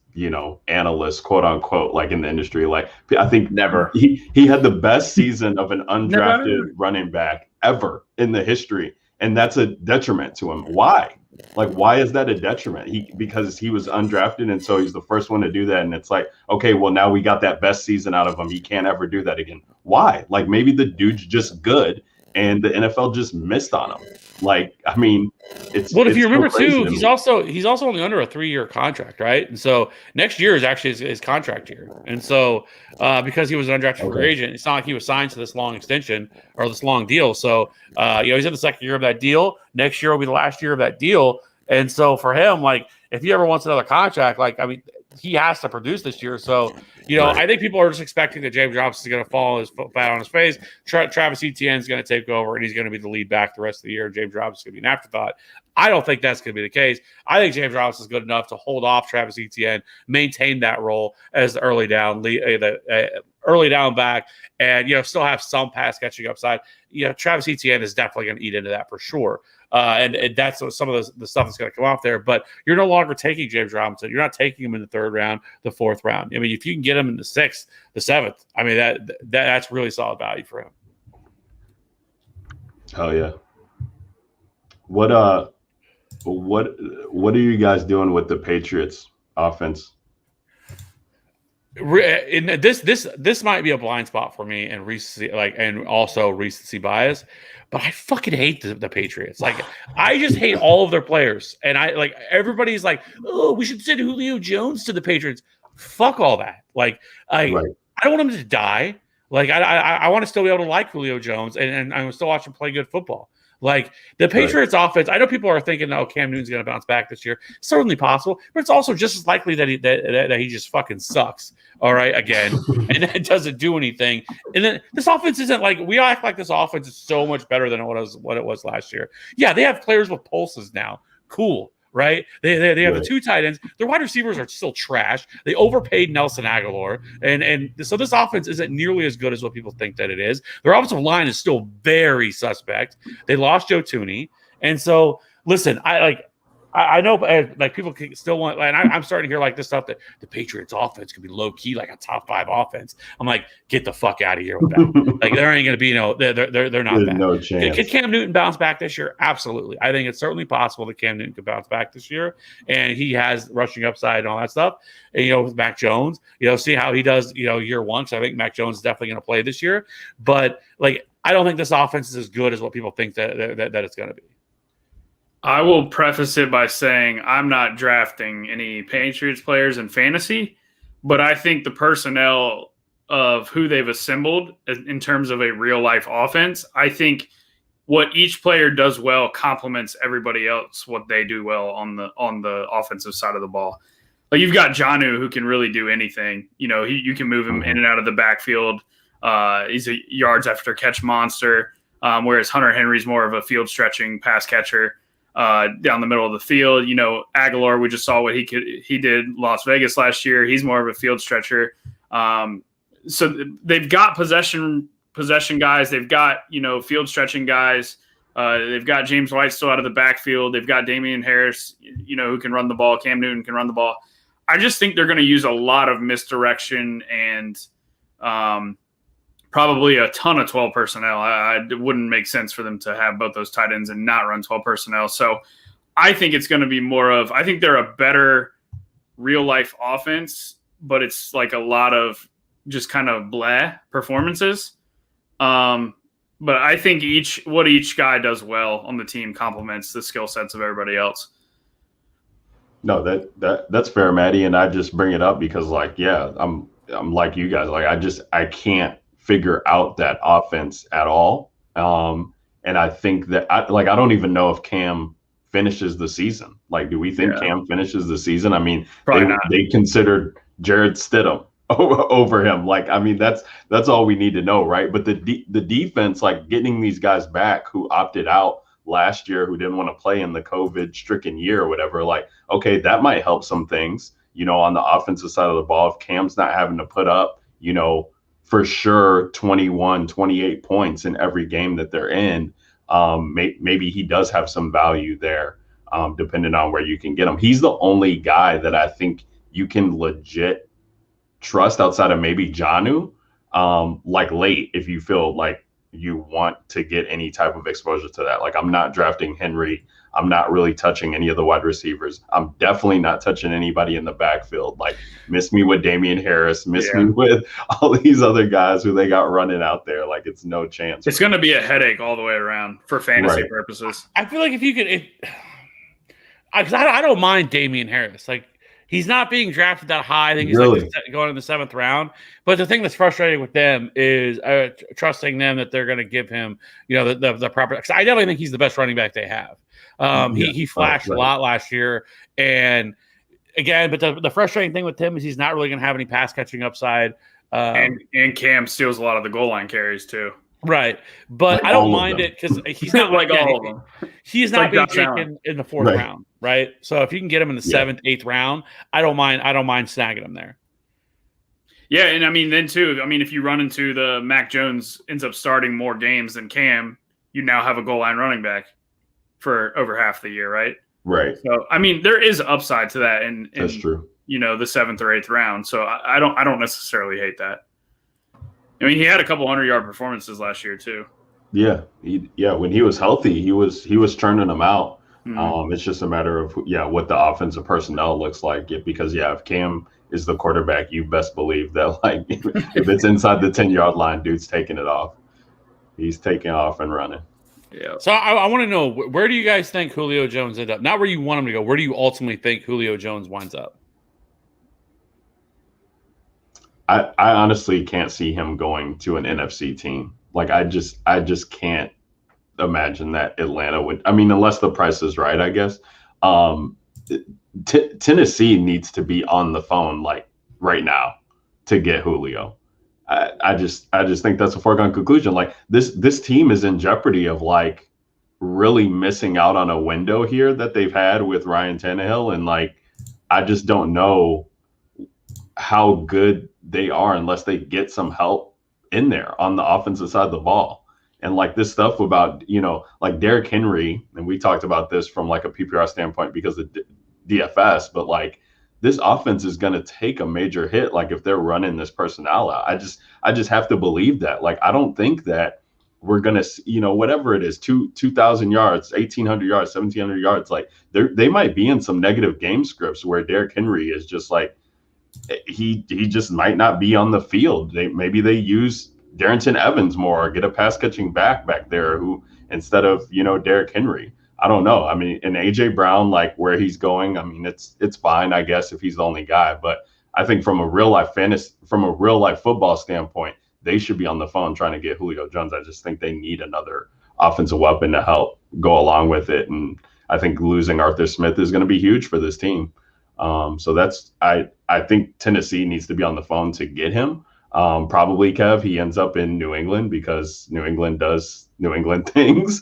analysts, quote unquote, like in the industry? Like, I think never. He had the best season of an undrafted running back ever in the history. And that's a detriment to him. Why? Like, why is that a detriment? Because he was undrafted, and so he's the first one to do that. And it's like, okay, well, now we got that best season out of him. He can't ever do that again. Why? Like, maybe the dude's just good, and the NFL just missed on him. Like, I mean, if you remember too, he's also only under a 3-year contract, right? And so next year is actually his contract year. And so because he was an undrafted free agent, it's not like he was signed to this long extension or this long deal. So he's in the second year of that deal. Next year will be the last year of that deal. And so for him, like, if he ever wants another contract, like, I mean, he has to produce this year. So, I think people are just expecting that James Robinson is going to fall flat on his face. Travis Etienne is going to take over, and he's going to be the lead back the rest of the year. James Robinson is going to be an afterthought. I don't think that's going to be the case. I think James Robinson is good enough to hold off Travis Etienne, maintain that role as the early down back, and still have some pass catching upside. Travis Etienne is definitely going to eat into that for sure. And that's some of the stuff that's going to come off there. But you're no longer taking James Robinson. You're not taking him in the 3rd round, the 4th round. I mean, if you can get him in the 6th, the 7th, I mean, that's really solid value for him. Oh yeah. What are you guys doing with the Patriots offense? This might be a blind spot for me and recency, and also recency bias, but I fucking hate the Patriots. Like, I just hate all of their players, and everybody's like, oh, we should send Julio Jones to the Patriots. Fuck all that. Like, I don't want him to die. Like, I want to still be able to like Julio Jones, and I want to still watch him play good football. Like the Patriots offense, I know people are thinking, oh, Cam Newton's going to bounce back this year. Certainly possible, but it's also just as likely that he just fucking sucks. All right, again, and it doesn't do anything. And then this offense isn't like we act like this offense is so much better than what it was last year. Yeah, they have players with pulses now. Cool. Right? They have the 2 tight ends. Their wide receivers are still trash. They overpaid Nelson Aguilar. And so this offense isn't nearly as good as what people think that it is. Their offensive line is still very suspect. They lost Joe Thuney. And so, listen, I know like people still want, and I'm starting to hear like this stuff that the Patriots offense could be low key, like a top 5 offense. I'm like, get the fuck out of here with that. Like there ain't going to be they're not bad. No chance. Could Cam Newton bounce back this year? Absolutely. I think it's certainly possible that Cam Newton could bounce back this year, and he has rushing upside and all that stuff. And with Mac Jones, see how he does, year 1. So I think Mac Jones is definitely going to play this year, but like I don't think this offense is as good as what people think that it's going to be. I will preface it by saying I'm not drafting any Patriots players in fantasy, but I think the personnel of who they've assembled in terms of a real life offense, I think what each player does well complements everybody else what they do well on the offensive side of the ball. Like you've got Jonnu who can really do anything. You can move him in and out of the backfield. He's a yards after catch monster, whereas Hunter Henry's more of a field stretching pass catcher. Down the middle of the field, Aguilar, we just saw what he did Las Vegas last year. He's more of a field stretcher. So they've got possession guys. They've got, field stretching guys. They've got James White still out of the backfield. They've got Damian Harris, who can run the ball. Cam Newton can run the ball. I just think they're going to use a lot of misdirection and, probably a ton of 12 personnel. It wouldn't make sense for them to have both those tight ends and not run 12 personnel. So I think it's going to be I think they're a better real life offense, but it's like a lot of just kind of blah performances. But I think each guy does well on the team complements the skill sets of everybody else. No, that's fair, Matty. And I just bring it up because I'm like you guys, I can't figure out that offense at all. And I think that I don't even know if Cam finishes the season. Like, do we think Cam finishes the season? I mean, they considered Jared Stidham over him. Like, I mean, that's all we need to know, right? But the defense, like getting these guys back who opted out last year, who didn't want to play in the COVID-stricken year or whatever, like, okay, that might help some things, on the offensive side of the ball. If Cam's not having to put up, for sure 21, 28 points in every game that they're in, maybe he does have some value there, depending on where you can get him. He's the only guy that I think you can legit trust outside of maybe Jonnu, like late, if you feel like you want to get any type of exposure to that. Like, I'm not drafting Henry. I'm not really touching any of the wide receivers. I'm definitely not touching anybody in the backfield. Like, miss me with Damian Harris, miss me with all these other guys who they got running out there. Like, it's no chance. It's going to be a headache all the way around for fantasy purposes. I feel like if you could, because I don't mind Damian Harris. Like, he's not being drafted that high. I think he's like going in the 7th round. But the thing that's frustrating with them is trusting them that they're going to give him, the proper. Because I definitely think he's the best running back they have. He flashed a lot last year, and again, but the frustrating thing with him is he's not really going to have any pass catching upside. And Cam steals a lot of the goal line carries too. Right, but like I don't mind it because he's not like all of them. He's not being taken in the 4th round, right? So if you can get him in the 7th, 8th round, I don't mind snagging him there. Yeah, and I mean then too. I mean, if you run into the Mac Jones ends up starting more games than Cam, you now have a goal line running back for over half the year, right? Right. So I mean, there is upside to that, and that's true. The 7th or 8th round. So I don't necessarily hate that. I mean, he had a couple 100-yard performances last year too. Yeah, when he was healthy, he was churning them out. Mm-hmm. It's just a matter of what the offensive personnel looks like. Because if Cam is the quarterback, you best believe that like if it's inside the 10-yard line, dude's taking it off. He's taking off and running. Yeah. So I want to know, where do you guys think Julio Jones end up? Not where you want him to go. Where do you ultimately think Julio Jones winds up? I honestly can't see him going to an NFC team. Like, I just can't imagine that Atlanta would. I mean, unless the price is right, I guess. Tennessee needs to be on the phone like right now to get Julio. I just think that's a foregone conclusion. Like this team is in jeopardy of like really missing out on a window here that they've had with Ryan Tannehill, and like I just don't know how good they are unless they get some help in there on the offensive side of the ball. And like this stuff about, like Derrick Henry, and we talked about this from like a PPR standpoint because of DFS, but like this offense is going to take a major hit. Like if they're running this personnel out, I just have to believe that. Like, I don't think that we're going to, whatever it is, 2,000 yards, 1,800 yards, 1,700 yards. Like they might be in some negative game scripts where Derrick Henry is just like, he just might not be on the field. Maybe they use Darrington Evans more, or get a pass catching back there who instead of, Derrick Henry. I don't know. I mean, and AJ Brown, like where he's going, I mean, it's fine, I guess, if he's the only guy. But I think from a real life football standpoint, they should be on the phone trying to get Julio Jones. I just think they need another offensive weapon to help go along with it. And I think losing Arthur Smith is going to be huge for this team. So I think Tennessee needs to be on the phone to get him. Probably, Kev, he ends up in New England because New England does New England things.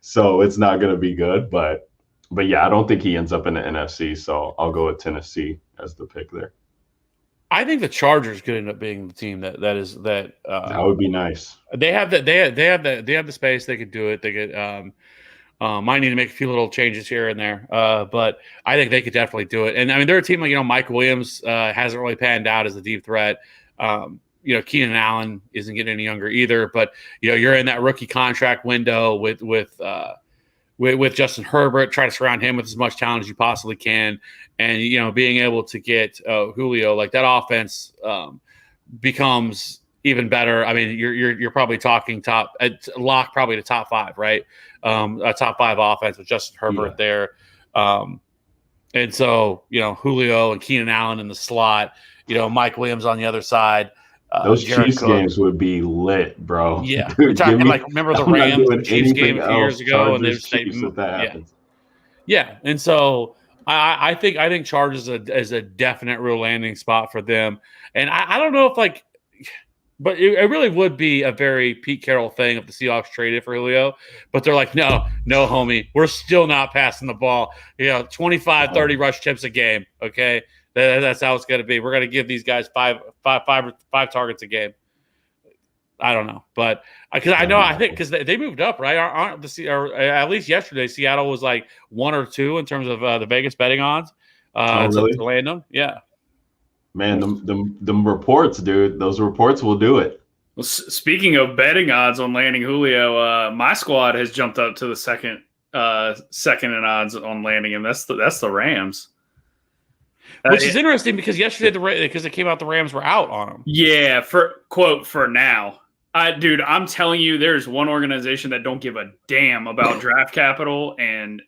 So it's not going to be good. But yeah, I don't think he ends up in the NFC. So I'll go with Tennessee as the pick there. I think the Chargers could end up being the team that would be nice. They have the space. They could do it. They could might need to make a few little changes here and there, but I think they could definitely do it. And I mean, they're a team like Mike Williams hasn't really panned out as a deep threat. Keenan Allen isn't getting any younger either. But you're in that rookie contract window with Justin Herbert. Try to surround him with as much talent as you possibly can, and being able to get Julio, like that offense becomes even better. I mean, you're probably talking lock probably to top 5, right? A top 5 offense with Justin Herbert there. And so, Julio and Keenan Allen in the slot, Mike Williams on the other side. Those Chiefs games would be lit, bro. Yeah. Dude, you're talking remember the Rams and Chiefs game a few years ago? Yeah. And so I think Chargers is a definite real landing spot for them. And I don't know if but it really would be a very Pete Carroll thing if the Seahawks traded for Julio. But they're like, no, homie, we're still not passing the ball. 25, 30 rush attempts a game. Okay, that's how it's going to be. We're going to give these guys five targets a game. I don't know, but because I think because they moved up, right? Aren't or at least yesterday, Seattle was like 1 or 2 in terms of the Vegas betting odds. Really? To land them, yeah. Man, them reports, dude. Those reports will do it. Well, speaking of betting odds on landing Julio, my squad has jumped up to the second in odds on landing him. That's the Rams, which is interesting because yesterday because it came out the Rams were out on him. Yeah, for now, dude. I'm telling you, there's one organization that don't give a damn about draft capital and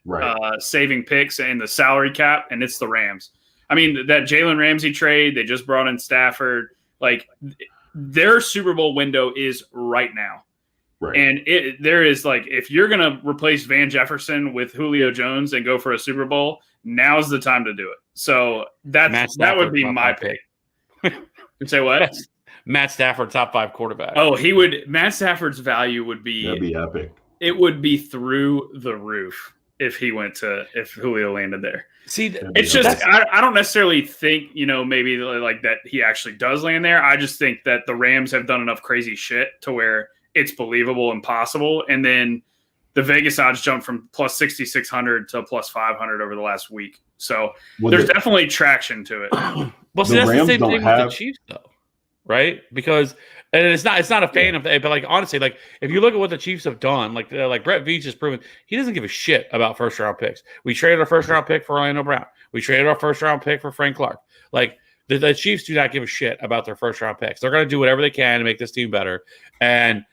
saving picks and the salary cap, and it's the Rams. I mean, that Jalen Ramsey trade, they just brought in Stafford. Like, their Super Bowl window is right now. Right. And there is, if you're going to replace Van Jefferson with Julio Jones and go for a Super Bowl, now's the time to do it. So that would be my pick. You say what? Matt Stafford, top 5 quarterback. Oh, Matt Stafford's value would be – that'd be epic. It would be through the roof if Julio landed there. See, it's just I don't necessarily think maybe like that he actually does land there. I just think that the Rams have done enough crazy shit to where it's believable and possible. And then the Vegas odds jumped from plus 6,600 to plus 500 over the last week. So there's definitely traction to it. Well, see, that's the same thing with the Chiefs, though, right? Because and it's not a fan of it, but honestly, if you look at what the Chiefs have done, like Brett Veach has proven, he doesn't give a shit about first round picks. We traded our first round pick for Orlando Brown. We traded our first round pick for Frank Clark. The Chiefs do not give a shit about their first round picks. They're going to do whatever they can to make this team better. And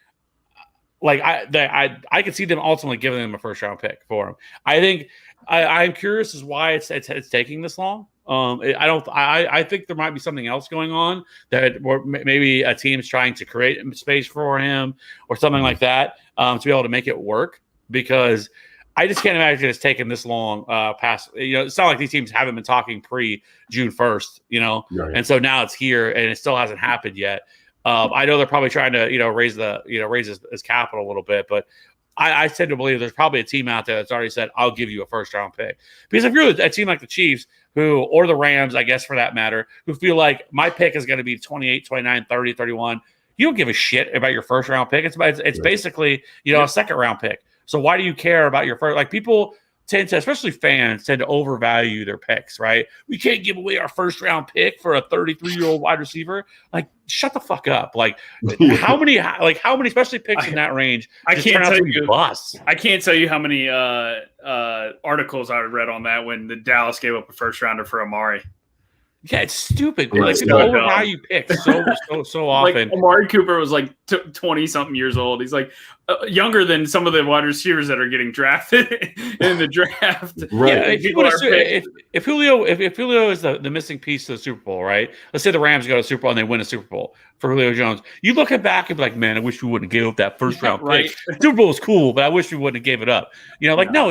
I could see them ultimately giving them a first round pick for him. I think I'm curious as why it's taking this long. I think there might be something else going on that maybe a team's trying to create space for him or something like that to be able to make it work, because I just can't imagine it's taken this long past, it's not like these teams haven't been talking pre-June 1st, Right. And so now it's here and it still hasn't happened yet. I know they're probably trying to, raise his capital a little bit, but I tend to believe there's probably a team out there that's already said, I'll give you a first-round pick. Because if you're a team like the Chiefs, or the Rams, I guess, for that matter, who feel like my pick is going to be 28, 29, 30, 31, you don't give a shit about your first-round pick. It's right. Basically, a second-round pick. So why do you care about your first? Like, people tend to, especially fans, tend to overvalue their picks, right? We can't give away our first-round pick for a 33-year-old wide receiver. Like, shut the fuck up. Like, how many, especially picks in that range? I can't tell you. Busts. I can't tell you how many articles I read on that when the Dallas gave up a first-rounder for Amari. Yeah, it's stupid. Right. Like, people overvalue picks so often. Like, Amari Cooper was like 20-something years old. He's like younger than some of the wide receivers that are getting drafted in the draft. Right. Yeah, if Julio is the missing piece to the Super Bowl, right? Let's say the Rams go to the Super Bowl and they win a Super Bowl for Julio Jones. You look back and be like, man, I wish we wouldn't give up that first round pick. Super Bowl is cool, but I wish we wouldn't have gave it up. No,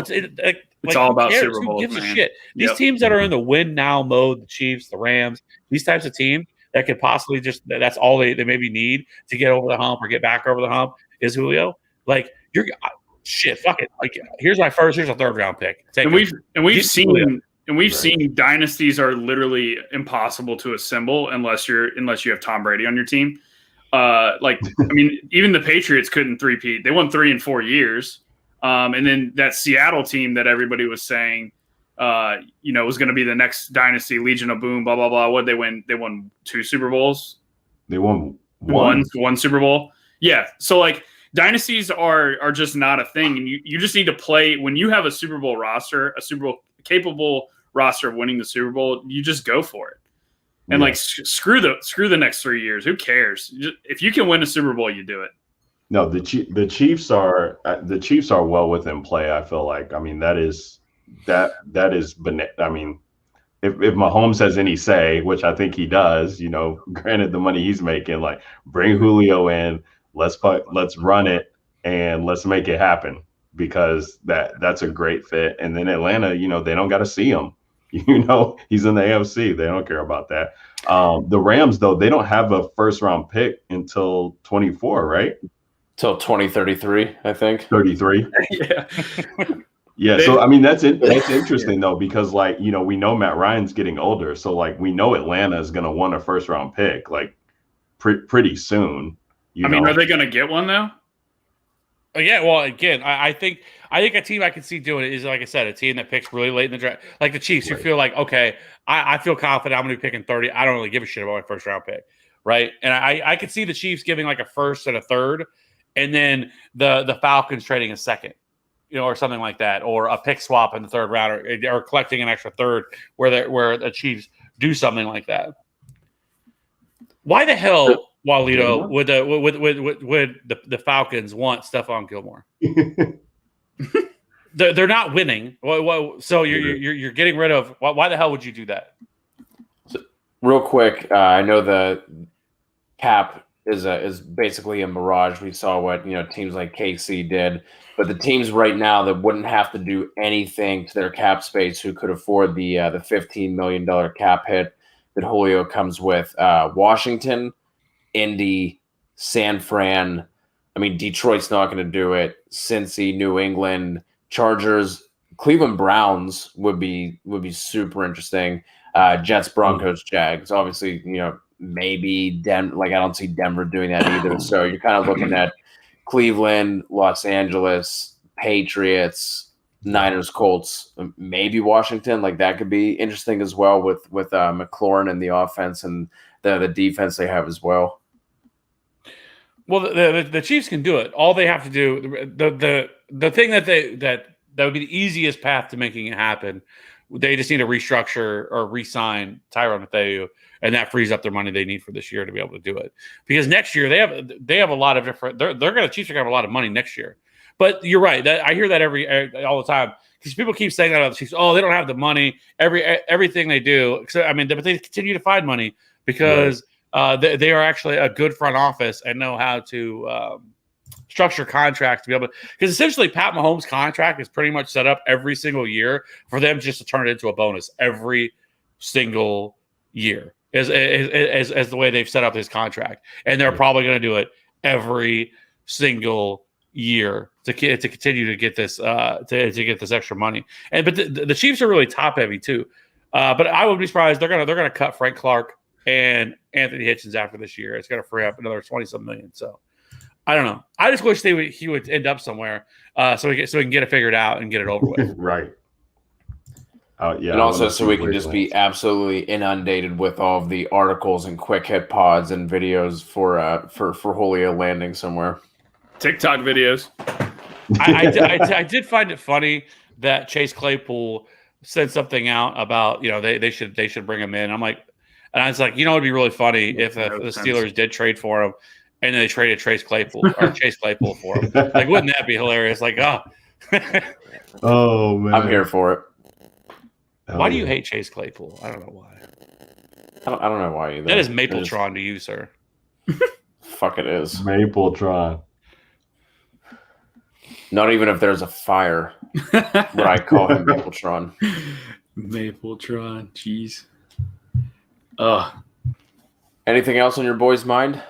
it's all about Super Bowls. Who gives a shit? These teams that are in the win now mode, the Chiefs, the Rams, these types of teams that could possibly that's all they maybe need to get over the hump or get back over the hump is Julio. Like, fuck it. Like, here's a third round pick. We've seen dynasties are literally impossible to assemble unless you have Tom Brady on your team. Even the Patriots couldn't three-peat. They won 3 in 4 years. And then that Seattle team that everybody was saying, was going to be the next dynasty, Legion of Boom, blah, blah, blah. What they win? They won 2 Super Bowls. They won one Super Bowl. Yeah. So, like, dynasties are just not a thing. And you just need to play. When you have a Super Bowl roster, a Super Bowl capable roster of winning the Super Bowl, you just go for it. And screw the next 3 years. Who cares? If you can win a Super Bowl, you do it. No, the Chiefs are well within play. I feel like. I mean, that is. I mean, if Mahomes has any say, which I think he does, granted the money he's making, like, bring Julio in, let's run it and let's make it happen, because that's a great fit. And then Atlanta, they don't got to see him. He's in the AFC. They don't care about that. The Rams, though, they don't have a first round pick until 24, right? Till 2033, I think. 33. Yeah. Yeah. So, I mean, that's interesting, though, because, like, we know Matt Ryan's getting older. So, like, we know Atlanta is going to want a first round pick, like, pretty soon. Are they going to get one, though? Yeah, well, again, I think a team I can see doing it is, like I said, a team that picks really late in the draft, like the Chiefs. Right. You feel like, okay, I feel confident I'm going to be picking 30. I don't really give a shit about my first round pick, right? And I could see the Chiefs giving like a first and a third, and then the Falcons trading a second, or something like that, or a pick swap in the third round, or collecting an extra third where the Chiefs do something like that. Why the hell, Walito, would the Falcons want Stephon Gilmore? They're not winning. So you're getting rid of. Why the hell would you do that? So, real quick, I know the cap is basically a mirage. We saw what teams like KC did, but the teams right now that wouldn't have to do anything to their cap space, who could afford the $15 million cap hit that Julio comes with, Washington, Indy, San Fran. I mean, Detroit's not going to do it. Cincy, New England, Chargers, Cleveland Browns would be super interesting. Jets, Broncos, Jags. Obviously, maybe I don't see Denver doing that either. So you're kind of looking at Cleveland, Los Angeles, Patriots, Niners, Colts, maybe Washington. Like, that could be interesting as well with McLaurin and the offense and the defense they have as well. Well, the Chiefs can do it. All they have to do, the thing that would be the easiest path to making it happen, they just need to restructure or re-sign Tyrann Mathieu, and that frees up their money they need for this year to be able to do it. Because next year they have a lot of different. Chiefs are going to have a lot of money next year. But you're right. I hear that all the time. because people keep saying that about the Chiefs. Oh, they don't have the money. Everything they do. I mean, but they continue to find money because they are actually a good front office and know how to structure contracts to be able to. Because essentially, Pat Mahomes' contract is pretty much set up every single year for them just to turn it into a bonus every single year. As the way they've set up his contract, and they're probably going to do it every single year to continue to get this to get this extra money. But the Chiefs are really top heavy too. But I would be surprised they're gonna cut Frank Clark and Anthony Hitchens after this year. It's going to free up another 20-some million. So I don't know. I just wish he would end up somewhere so we can get it figured out and get it over with. Right. Yeah, and also so we can just be absolutely inundated with all of the articles and quick hit pods and videos for Julio landing somewhere. TikTok videos. I did find it funny that Chase Claypool said something out about they should bring him in. I'm like, and I was like, it'd be really funny if the Steelers did trade for him and then they traded Chase Claypool for him. Like, wouldn't that be hilarious? Like, oh man, I'm here for it. Why do you hate Chase Claypool? I don't know why. I don't know why either. That is Mapletron to you, sir. Fuck it is. Mapletron. Not even if there's a fire would I call him Mapletron. Mapletron, jeez. Anything else on your boy's mind?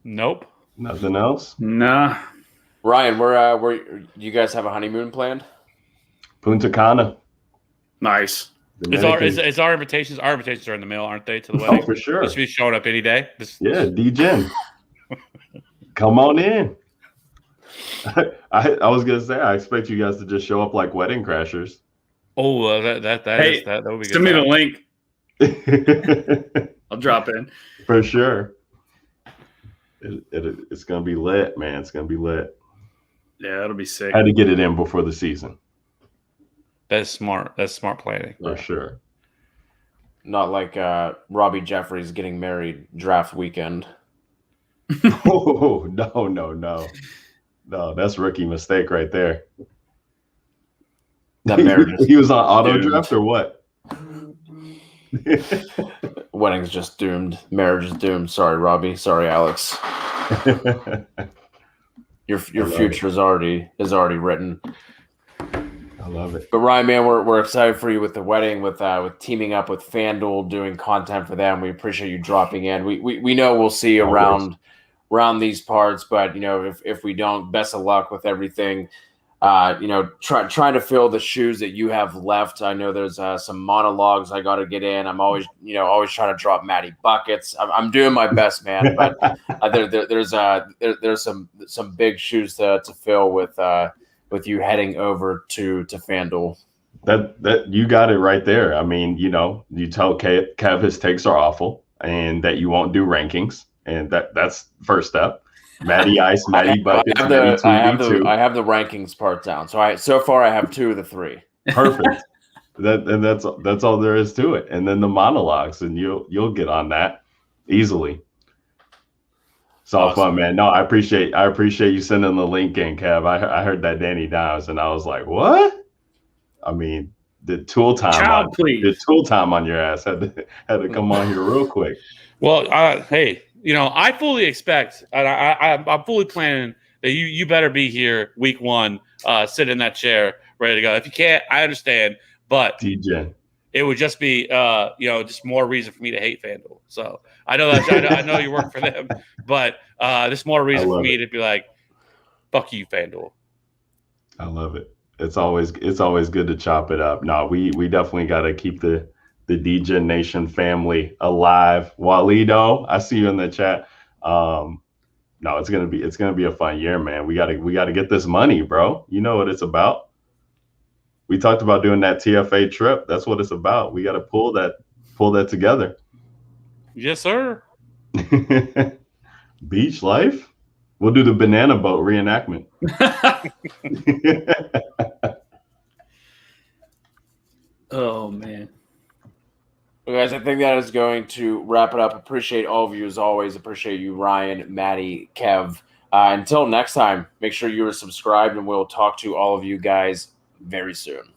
Nope. Nothing else? Nah. Ryan, where you guys have a honeymoon planned? Punta Cana. Nice. Is our invitations? Our invitations are in the mail, aren't they? To the wedding. Oh, for sure. This should be showing up any day. Yeah, D-Gen. Come on in. I was gonna say I expect you guys to just show up like wedding crashers. Oh, that would be good. Send me the link. I'll drop in for sure. It's gonna be lit, man. It's gonna be lit. Yeah, that'll be sick. I had to get it in before the season. That's smart. That's smart planning. For sure. Not like Robbie Jeffries getting married draft weekend. Oh, no. No, that's rookie mistake right there. That marriage he was on auto draft or what? Wedding's just doomed. Marriage is doomed. Sorry, Robbie. Sorry, Alex. Your future is already written. I love it. But Ryan, man, we're excited for you with the wedding, with teaming up with FanDuel, doing content for them. We appreciate you dropping in. We know we'll see you around these parts, but if we don't, best of luck with everything. Trying to fill the shoes that you have left. I know there's some monologues I got to get in. I'm always trying to drop Matty buckets. I'm doing my best, man. But there's some big shoes to fill with you heading over to FanDuel. That you got it right there. I mean, you tell Kev his takes are awful and that you won't do rankings, and that's first step. Matty Ice, Matty Buckets, I have the rankings part down. So far I have 2 of the 3. Perfect. That's all there is to it. And then the monologues, and you'll get on that easily. It's all fun, man. No, I appreciate you sending the link in, Kev. I heard that Danny Dimes, and I was like, what? I mean, the tool time on your ass had to come on here real quick. Well, hey. I fully expect, and I'm fully planning that you better be here week 1, sit in that chair, ready to go. If you can't, I understand, but DJ, it would just be, just more reason for me to hate FanDuel. So I know I know you work for them, but there's more reason for me to be like, fuck you, FanDuel. I love it. It's always good to chop it up. No, we definitely got to keep the DJ Nation family alive. Walido, I see you in the chat. No, it's gonna be a fun year, man. We gotta get this money, bro. You know what it's about. We talked about doing that TFA trip. That's what it's about. We gotta pull that together. Yes, sir. Beach life. We'll do the banana boat reenactment. Oh man. Well, guys, I think that is going to wrap it up. Appreciate all of you as always. Appreciate you, Ryan, Matty, Kev, Until next time, make sure you are subscribed, and we'll talk to all of you guys very soon.